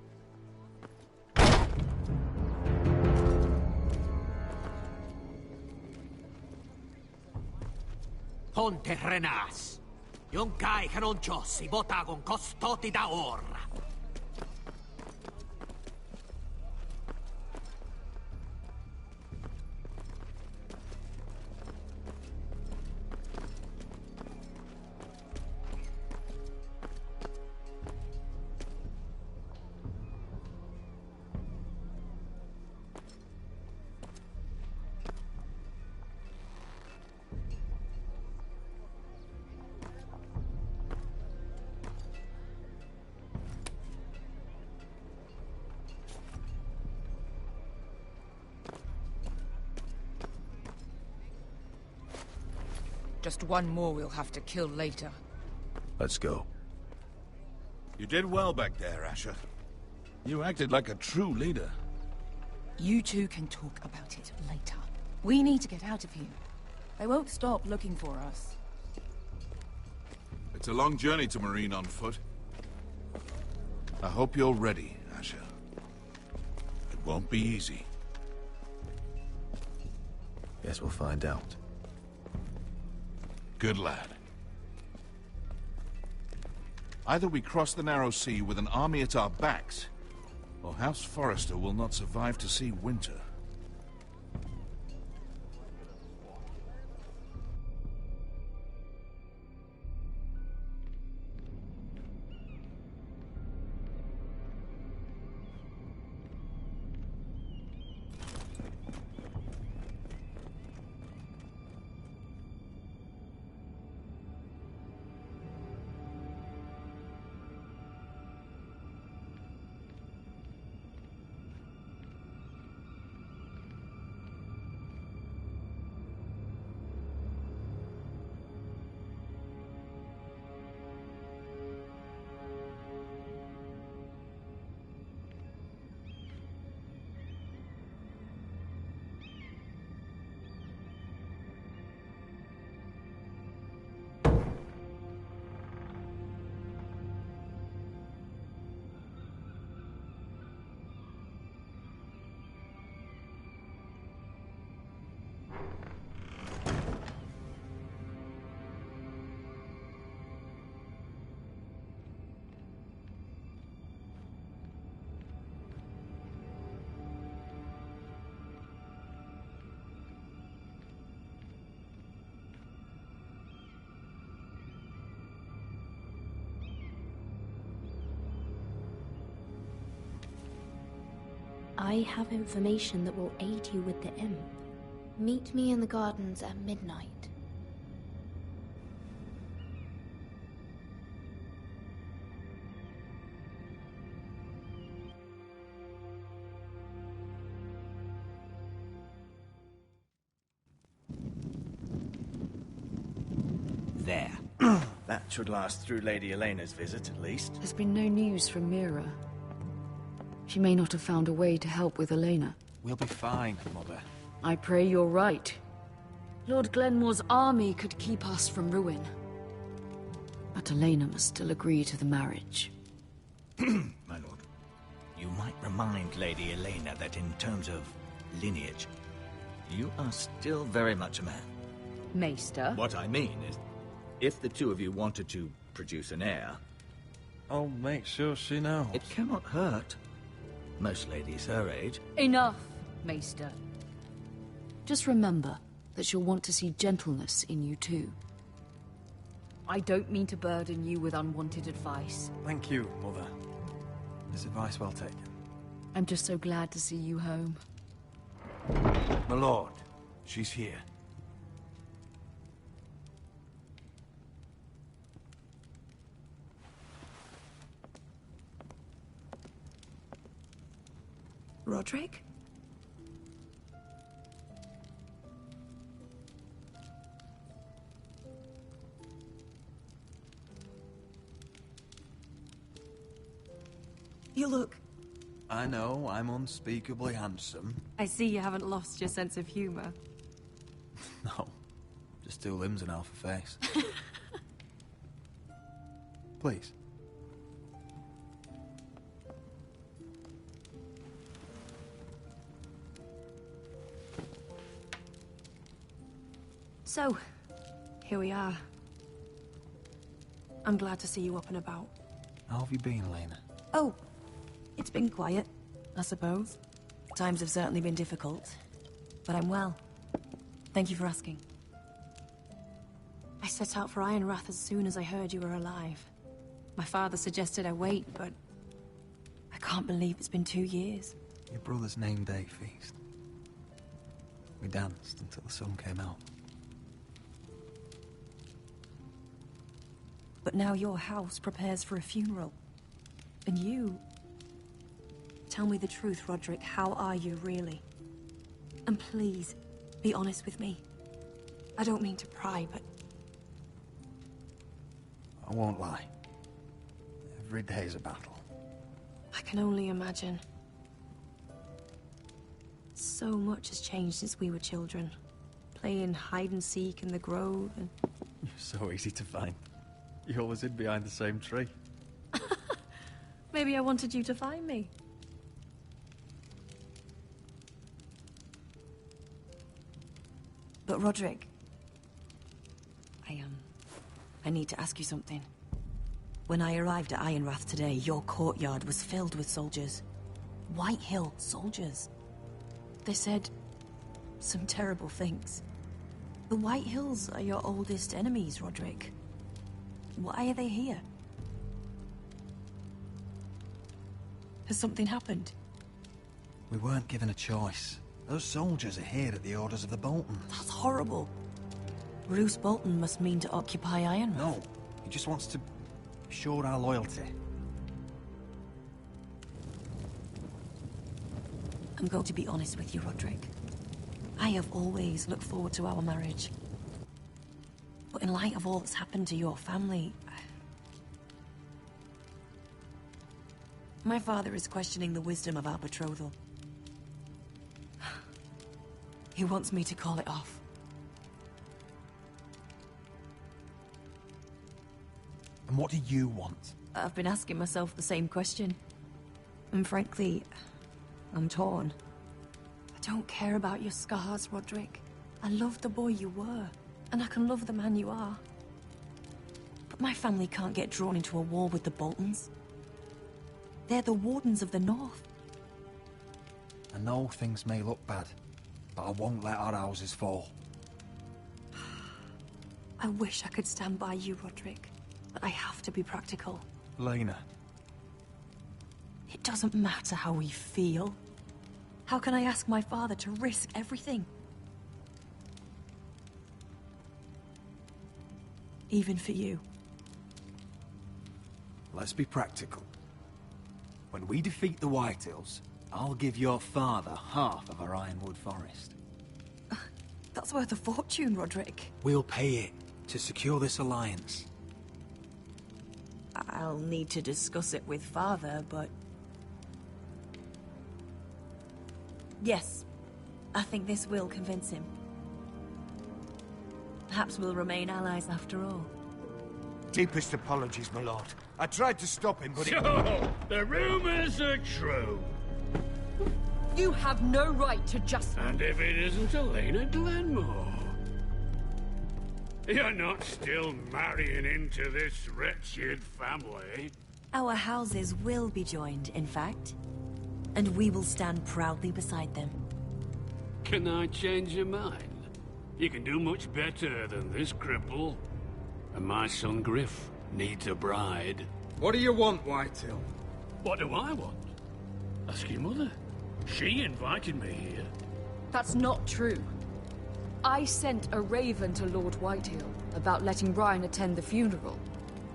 Ponte Renas. Yon kai canonchos si bota con costoti da or. Just one more we'll have to kill later. Let's go. You did well back there, Asher. You acted like a true leader. You two can talk about it later. We need to get out of here. They won't stop looking for us. It's a long journey to Marine on foot. I hope you're ready, Asher. It won't be easy. Guess we'll find out. Good lad. Either we cross the narrow sea with an army at our backs, or House Forrester will not survive to see winter. I have information that will aid you with the imp. Meet me in the gardens at midnight. There. That should last through Lady Elena's visit, at least. There's been no news from Mira. She may not have found a way to help with Elena. We'll be fine, Mother. I pray you're right. Lord Glenmore's army could keep us from ruin. But Elena must still agree to the marriage. My lord, you might remind Lady Elena that in terms of lineage, you are still very much a man. Maester? What I mean is, if the two of you wanted to produce an heir, I'll make sure she knows. It cannot hurt. Most ladies her age. Enough, Maester. Just remember that she'll want to see gentleness in you too. I don't mean to burden you with unwanted advice. Thank you, Mother. This advice well taken. I'm just so glad to see you home. My lord, she's here. Roderick? You look... I know, I'm unspeakably handsome. I see you haven't lost your sense of humor. No, just two limbs and half a face. Please. So, here we are. I'm glad to see you up and about. How have you been, Lena? Oh, it's been quiet, I suppose. Times have certainly been difficult, but I'm well. Thank you for asking. I set out for Ironrath as soon as I heard you were alive. My father suggested I wait, but I can't believe it's been 2 years. Your brother's name day feast. We danced until the sun came out. But now your house prepares for a funeral. And you... Tell me the truth, Roderick. How are you, really? And please, be honest with me. I don't mean to pry, but... I won't lie. Every day's a battle. I can only imagine. So much has changed since we were children. Playing hide-and-seek in the grove and... You're so easy to find. You always hid behind the same tree. Maybe I wanted you to find me. But Roderick... I need to ask you something. When I arrived at Ironrath today, your courtyard was filled with soldiers. White Hill soldiers. They said some terrible things. The White Hills are your oldest enemies, Roderick. Why are they here? Has something happened? We weren't given a choice. Those soldiers are here at the orders of the Boltons. That's horrible. Roose Bolton must mean to occupy Ironrath. No, he just wants to show our loyalty. I'm going to be honest with you, Roderick. I have always looked forward to our marriage. But in light of all that's happened to your family... My father is questioning the wisdom of our betrothal. He wants me to call it off. And what do you want? I've been asking myself the same question. And frankly, I'm torn. I don't care about your scars, Roderick. I love the boy you were, and I can love the man you are. But my family can't get drawn into a war with the Boltons. They're the Wardens of the North. I know things may look bad, but I won't let our houses fall. I wish I could stand by you, Roderick, but I have to be practical. Lena. It doesn't matter how we feel. How can I ask my father to risk everything? Even for you. Let's be practical. When we defeat the Whitehills, I'll give your father half of our Ironwood Forest. That's worth a fortune, Roderick. We'll pay it to secure this alliance. I'll need to discuss it with father, but... Yes, I think this will convince him. Perhaps we'll remain allies after all. Deepest apologies, my lord. I tried to stop him, but So, the rumors are true. You have no right to just... And if it isn't Elena Glenmore? You're not still marrying into this wretched family? Our houses will be joined, in fact. And we will stand proudly beside them. Can I change your mind? You can do much better than this cripple. And my son Griff needs a bride. What do you want, Whitehill? What do I want? Ask your mother. She invited me here. That's not true. I sent a raven to Lord Whitehill about letting Ryan attend the funeral.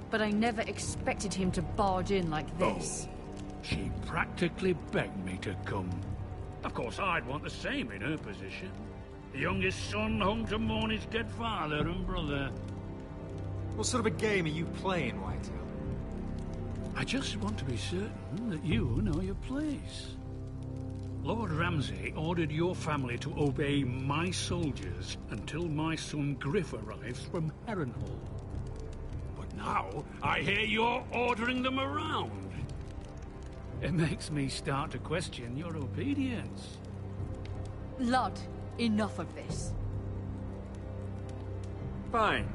But I never expected him to barge in like this. Oh, she practically begged me to come. Of course, I'd want the same in her position. The youngest son home to mourn his dead father and brother. What sort of a game are you playing, Whitehill? I just want to be certain that you know your place. Lord Ramsay ordered your family to obey my soldiers until my son Griff arrives from Harrenhal. But now, I hear you're ordering them around. It makes me start to question your obedience. Lud, enough of this. Fine.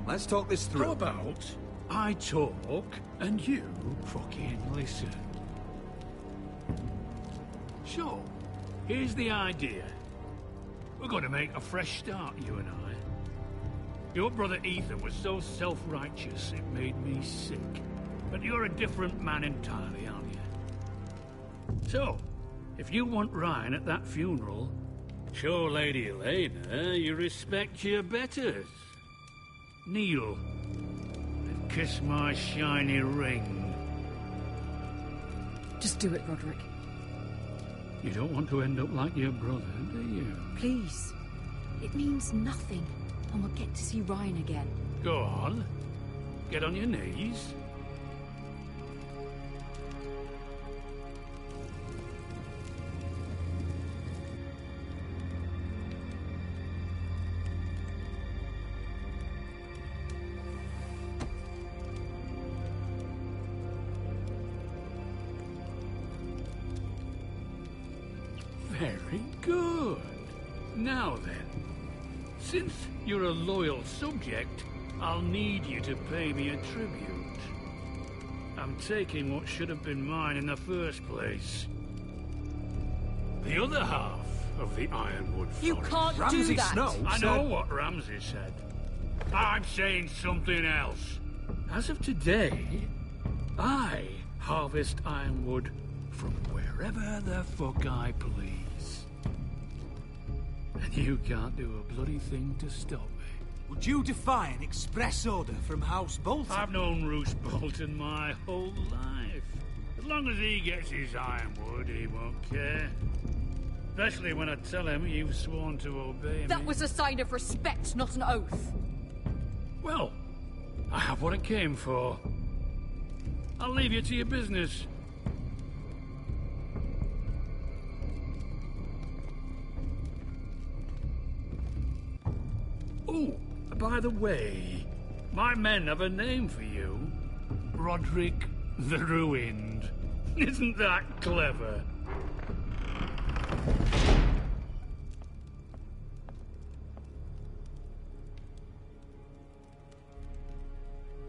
Let's talk this through. How about I talk and you fucking listen? So, here's the idea. We're going to make a fresh start, you and I. Your brother Ethan was so self-righteous it made me sick. But you're a different man entirely, aren't you? So, if you want Ryan at that funeral, show Lady Elena you respect your betters. Kneel and kiss my shiny ring. Just do it, Roderick. You don't want to end up like your brother, do you? Please. It means nothing, and we'll get to see Ryan again. Go on. Get on your knees. Very good. Now then, since you're a loyal subject, I'll need you to pay me a tribute. I'm taking what should have been mine in the first place. The other half of the Ironwood Forest. You can't do that! I know what Ramsay said. I'm saying something else. As of today, I harvest ironwood from wherever the fuck I please. And you can't do a bloody thing to stop me. Would you defy an express order from House Bolton? I've known Roose Bolton my whole life. As long as he gets his ironwood, he won't care. Especially when I tell him you've sworn to obey me. That was a sign of respect, not an oath. Well, I have what it came for. I'll leave you to your business. Oh, by the way, my men have a name for you. Roderick the Ruined. Isn't that clever?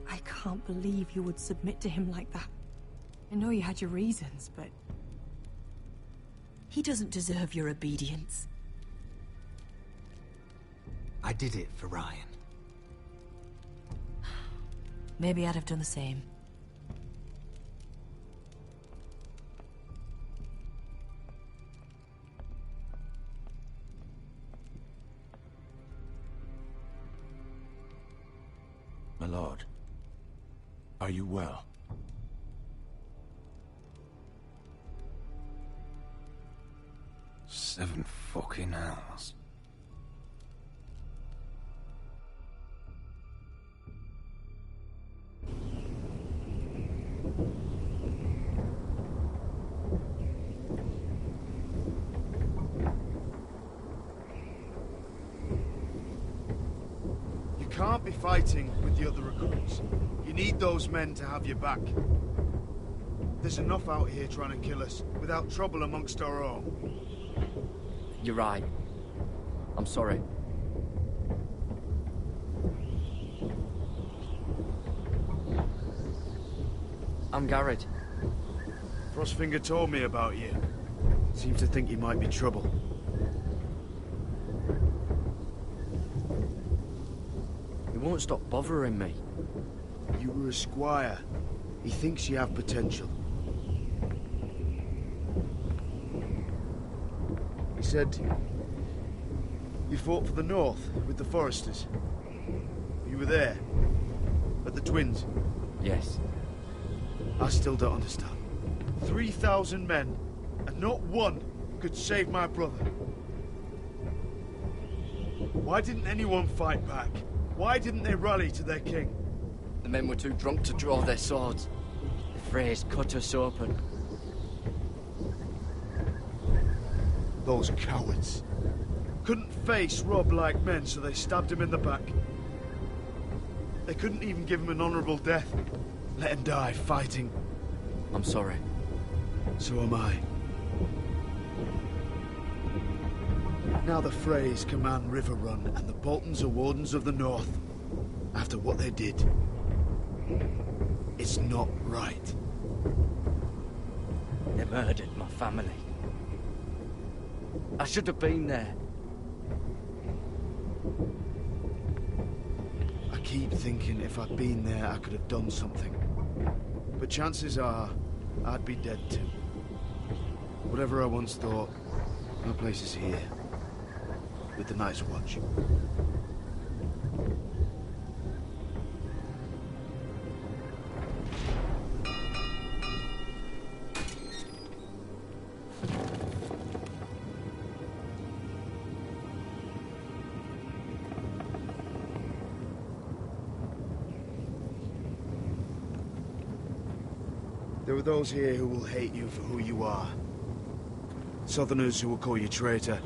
I can't believe you would submit to him like that. I know you had your reasons, but... he doesn't deserve your obedience. I did it for Ryan. Maybe I'd have done the same. My lord, are you well? Seven fucking hells. You can't be fighting with the other recruits. You need those men to have your back. There's enough out here trying to kill us, without trouble amongst our own. You're right. I'm sorry. I'm Garrett. Frostfinger told me about you. Seemed to think you might be trouble. He won't stop bothering me. You were a squire. He thinks you have potential. He said you fought for the North with the Foresters. You were there, at the Twins. Yes. I still don't understand. 3,000 men, and not one could save my brother. Why didn't anyone fight back? Why didn't they rally to their king? The men were too drunk to draw their swords. The Freys cut us open. Those cowards. Couldn't face Robb like men, so they stabbed him in the back. They couldn't even give him an honorable death. Let him die fighting. I'm sorry. So am I. Now the Freys command Riverrun, and the Boltons are Wardens of the North. After what they did. It's not right. They murdered my family. I should have been there. I keep thinking if I'd been there, I could have done something. But chances are, I'd be dead too. Whatever I once thought, my place is here. With the Night's Watch. There are those here who will hate you for who you are. Southerners who will call you traitor.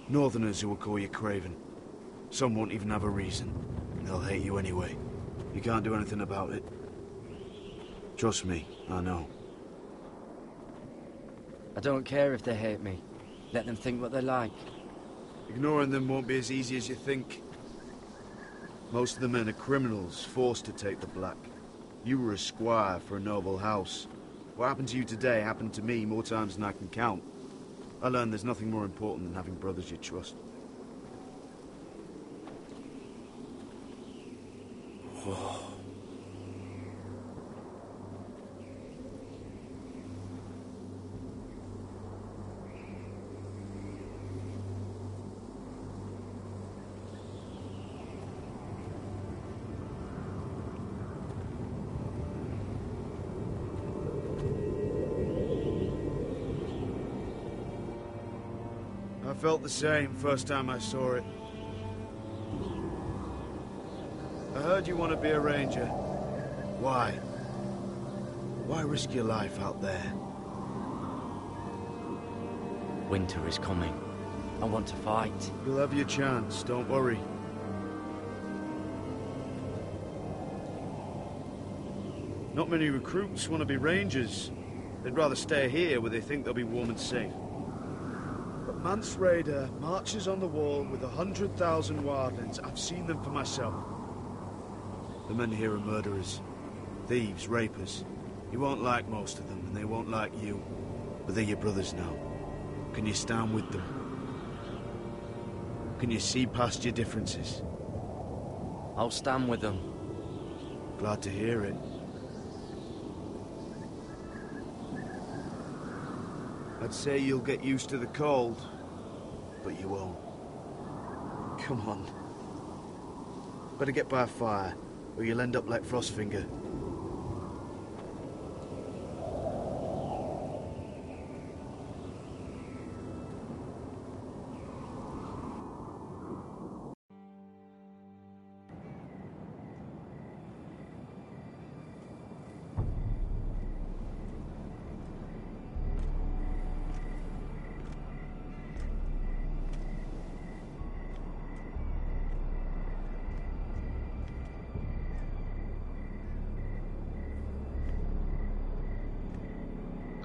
Northerners who will call you craven. Some won't even have a reason. They'll hate you anyway. You can't do anything about it. Trust me, I know. I don't care if they hate me. Let them think what they like. Ignoring them won't be as easy as you think. Most of the men are criminals, forced to take the black. You were a squire for a noble house. What happened to you today happened to me more times than I can count. I learned there's nothing more important than having brothers you trust. I felt the same first time I saw it. I heard you want to be a ranger. Why? Why risk your life out there? Winter is coming. I want to fight. You'll have your chance, don't worry. Not many recruits want to be rangers. They'd rather stay here where they think they'll be warm and safe. But Mance Rayder marches on the wall with 100,000 wildlings. I've seen them for myself. The men here are murderers. Thieves, rapers. You won't like most of them, and they won't like you. But they're your brothers now. Can you stand with them? Can you see past your differences? I'll stand with them. Glad to hear it. I'd say you'll get used to the cold, but you won't. Come on. Better get by a fire, or you'll end up like Frostfinger.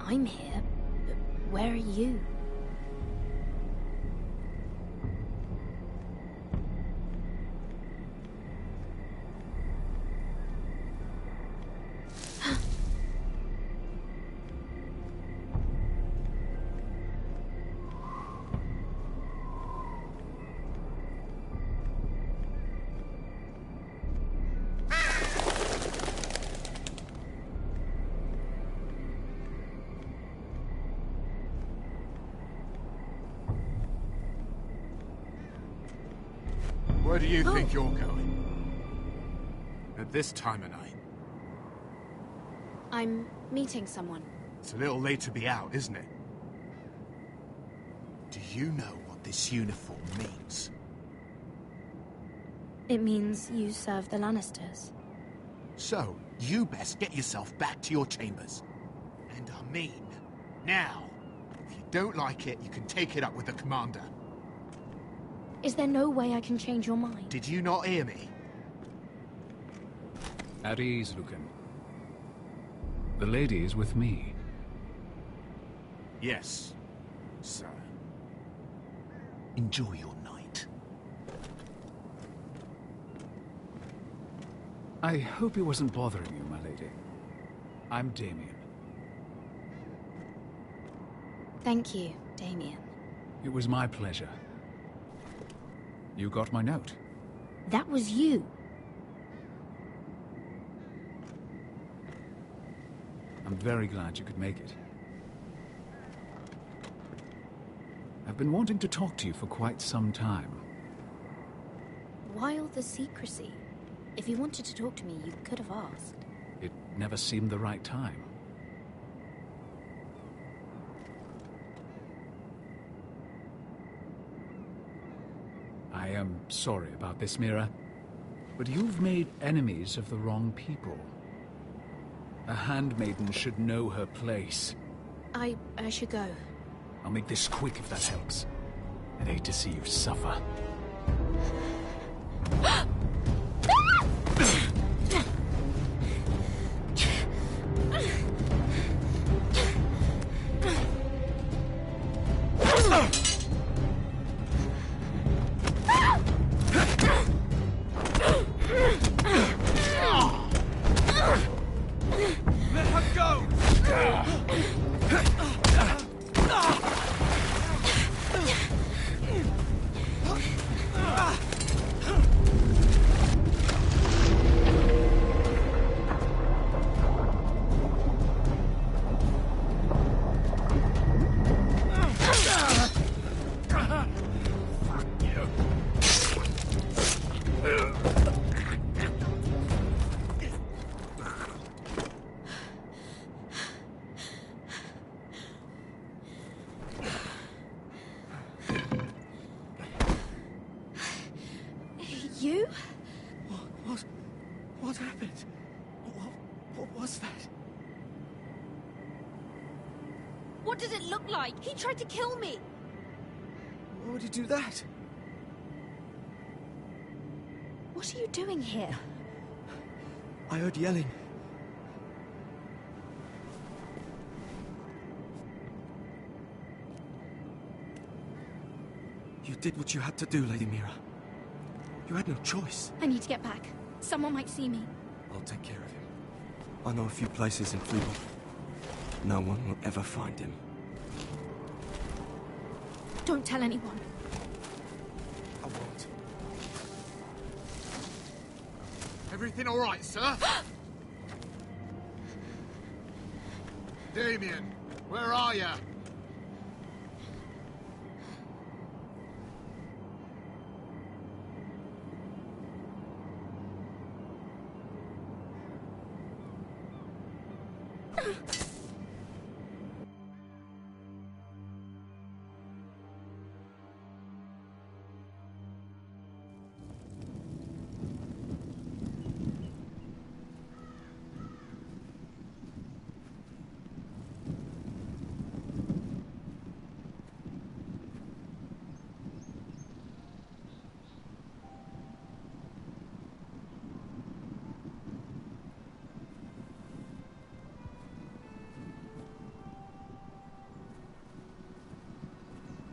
I'm here, but where are you? Where do you think you're going? At this time of night? I'm meeting someone. It's a little late to be out, isn't it? Do you know what this uniform means? It means you serve the Lannisters. So, you best get yourself back to your chambers. And I mean, now. If you don't like it, you can take it up with the commander. Is there no way I can change your mind? Did you not hear me? At ease, Lucan. The lady is with me. Yes, sir. Enjoy your night. I hope he wasn't bothering you, my lady. I'm Damien. Thank you, Damien. It was my pleasure. You got my note. That was you. I'm very glad you could make it. I've been wanting to talk to you for quite some time. Why all the secrecy? If you wanted to talk to me, you could have asked. It never seemed the right time. I am sorry about this, Mira, but you've made enemies of the wrong people. A handmaiden should know her place. I should go. I'll make this quick if that helps. I'd hate to see you suffer. You? What happened? What was that? What did it look like? He tried to kill me! Why would he do that? What are you doing here? I heard yelling. You did what you had to do, Lady Mira. You had no choice. I need to get back. Someone might see me. I'll take care of him. I know a few places in Freeborn. No one will ever find him. Don't tell anyone. I won't. Everything all right, sir? Damien, where are you?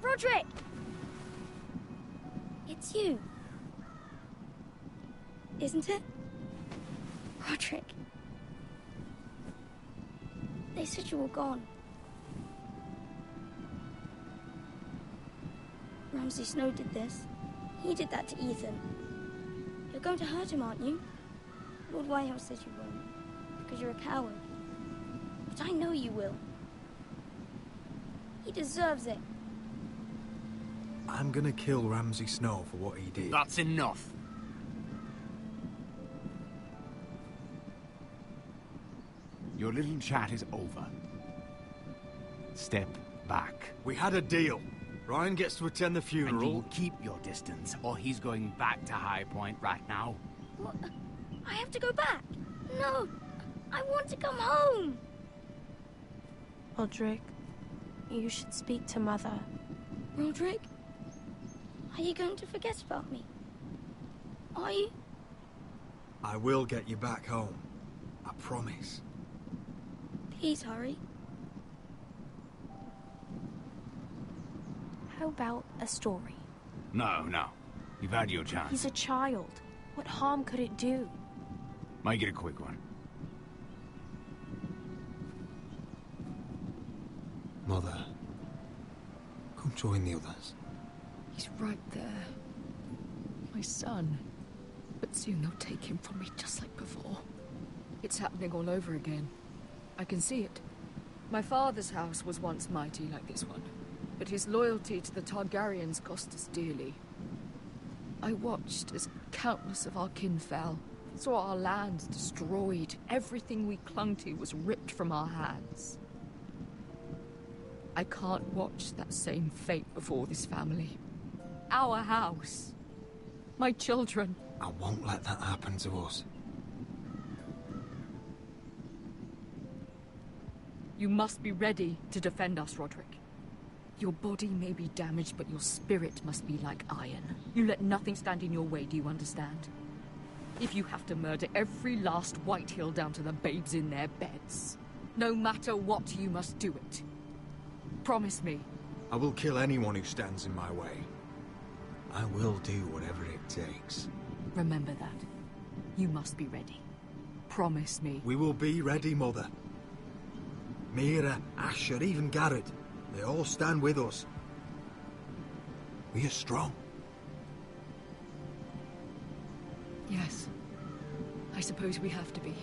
Roderick! It's you. Isn't it? Roderick. They said you were gone. Ramsay Snow did this. He did that to Ethan. You're going to hurt him, aren't you? Lord Whitehouse says you won't, because you're a coward. But I know you will. He deserves it. I'm gonna kill Ramsay Snow for what he did. That's enough. Your little chat is over. Step back. We had a deal. Ryan gets to attend the funeral. And you will keep your distance, or he's going back to High Point right now. What? I have to go back. No, I want to come home. Roderick, you should speak to Mother. Roderick? Are you going to forget about me? Are you? I will get you back home. I promise. Please hurry. How about a story? No. You've had your chance. He's a child. What harm could it do? Make it a quick one. Mother, come join the others. He's right there. My son. But soon they'll take him from me just like before. It's happening all over again. I can see it. My father's house was once mighty like this one, but his loyalty to the Targaryens cost us dearly. I watched as countless of our kin fell, saw our land destroyed, everything we clung to was ripped from our hands. I can't watch that same fate before this family. Our house. My children. I won't let that happen to us. You must be ready to defend us, Roderick. Your body may be damaged, but your spirit must be like iron. You let nothing stand in your way, do you understand? If you have to murder every last Whitehill down to the babes in their beds, no matter what, you must do it. Promise me. I will kill anyone who stands in my way. I will do whatever it takes. Remember that. You must be ready. Promise me. We will be ready, Mother. Mira, Asher, even Garrett. They all stand with us. We are strong. Yes. I suppose we have to be.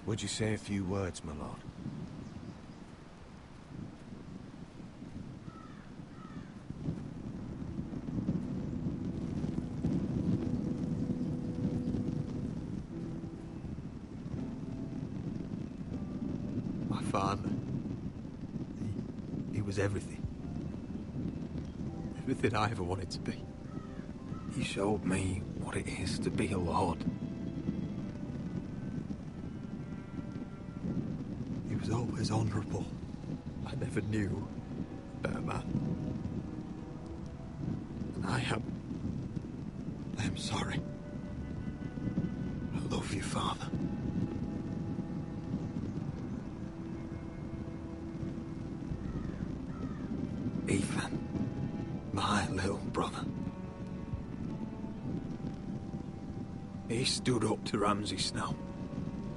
Would you say a few words, my lord? My father. He was everything. everything I ever wanted to be. He showed me what it is to be a lord. He was always honourable. I never knew a better man. And I am sorry. I love you, Father. Ethan, my little brother. He stood up to Ramsay Snow.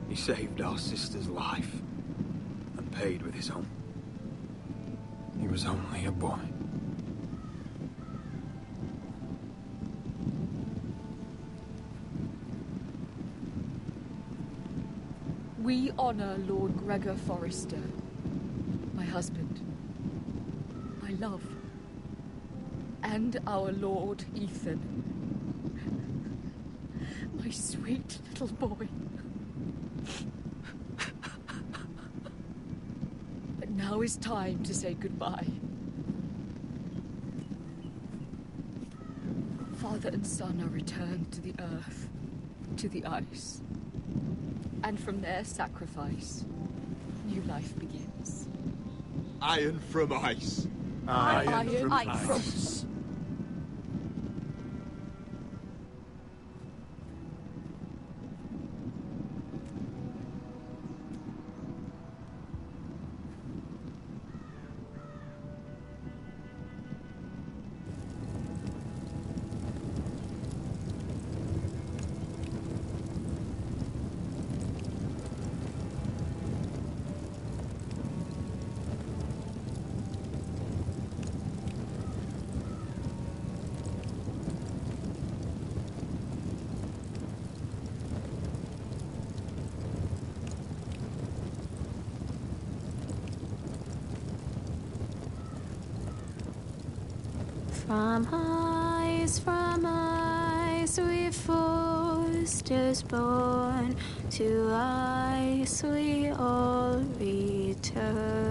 He saved our sister's life and paid with his own. He was only a boy. We honor Lord Gregor Forrester, my husband, my love, and our Lord Ethan, my sweet little boy. But now is time to say goodbye. Father and son are returned to the earth, to the ice. And from their sacrifice, new life begins. Iron from ice. Iron from ice. From ice we Forsters born, to ice we all return.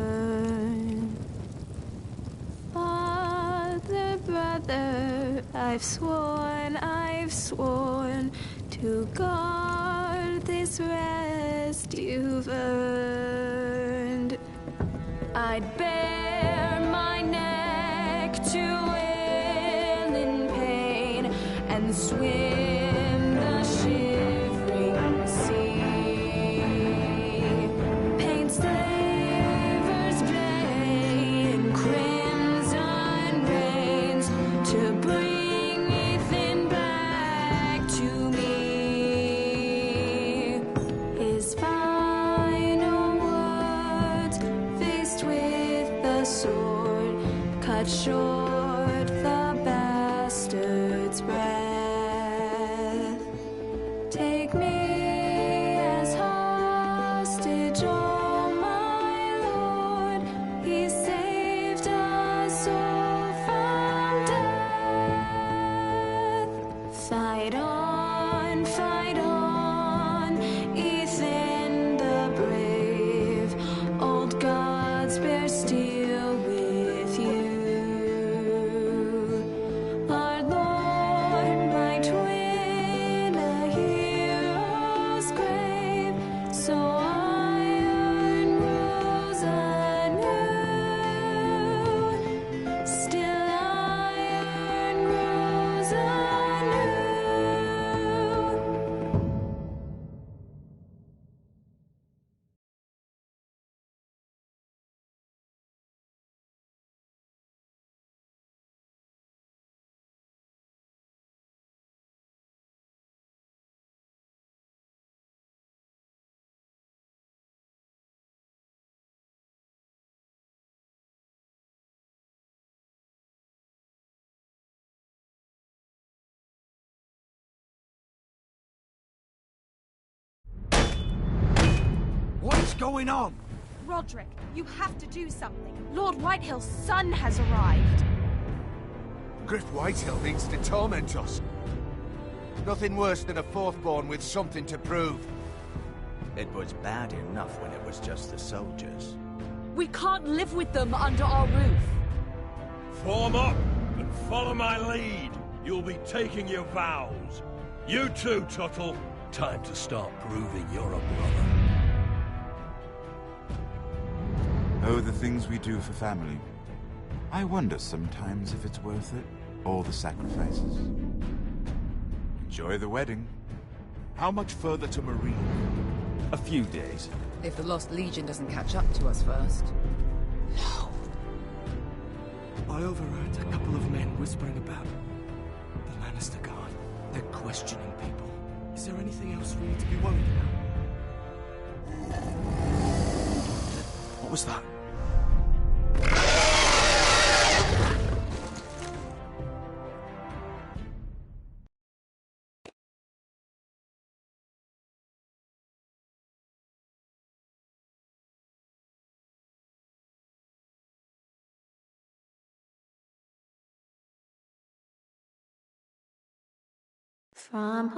Father, brother, I've sworn to guard this rest you've earned. I'd bare my neck to and swim the shivering sea. Paint slavers play in crimson rains to bring Ethan back to me. His final words, faced with the sword, cut short the bastard's breath. Take me as hostage, oh my Lord. He saved us all from death. Fight on, Ethan the brave. Old gods bear steel with you. Our Lord, my twin, a hero's grave, so iron rose anew. Still iron rose anew. What's going on? Roderick, you have to do something. Lord Whitehill's son has arrived. Griff Whitehill means to torment us. Nothing worse than a fourthborn with something to prove. It was bad enough when it was just the soldiers. We can't live with them under our roof. Form up! and follow my lead. You'll be taking your vows. You too, Tuttle. Time to start proving you're a brother. Oh, the things we do for family. I wonder sometimes if it's worth it. All the sacrifices. Enjoy the wedding. How much further to Marine? A few days. If the Lost Legion doesn't catch up to us first. I overheard a couple of men whispering about the Lannister Guard. They're questioning people. Is there anything else we need to be worried about? What was that? From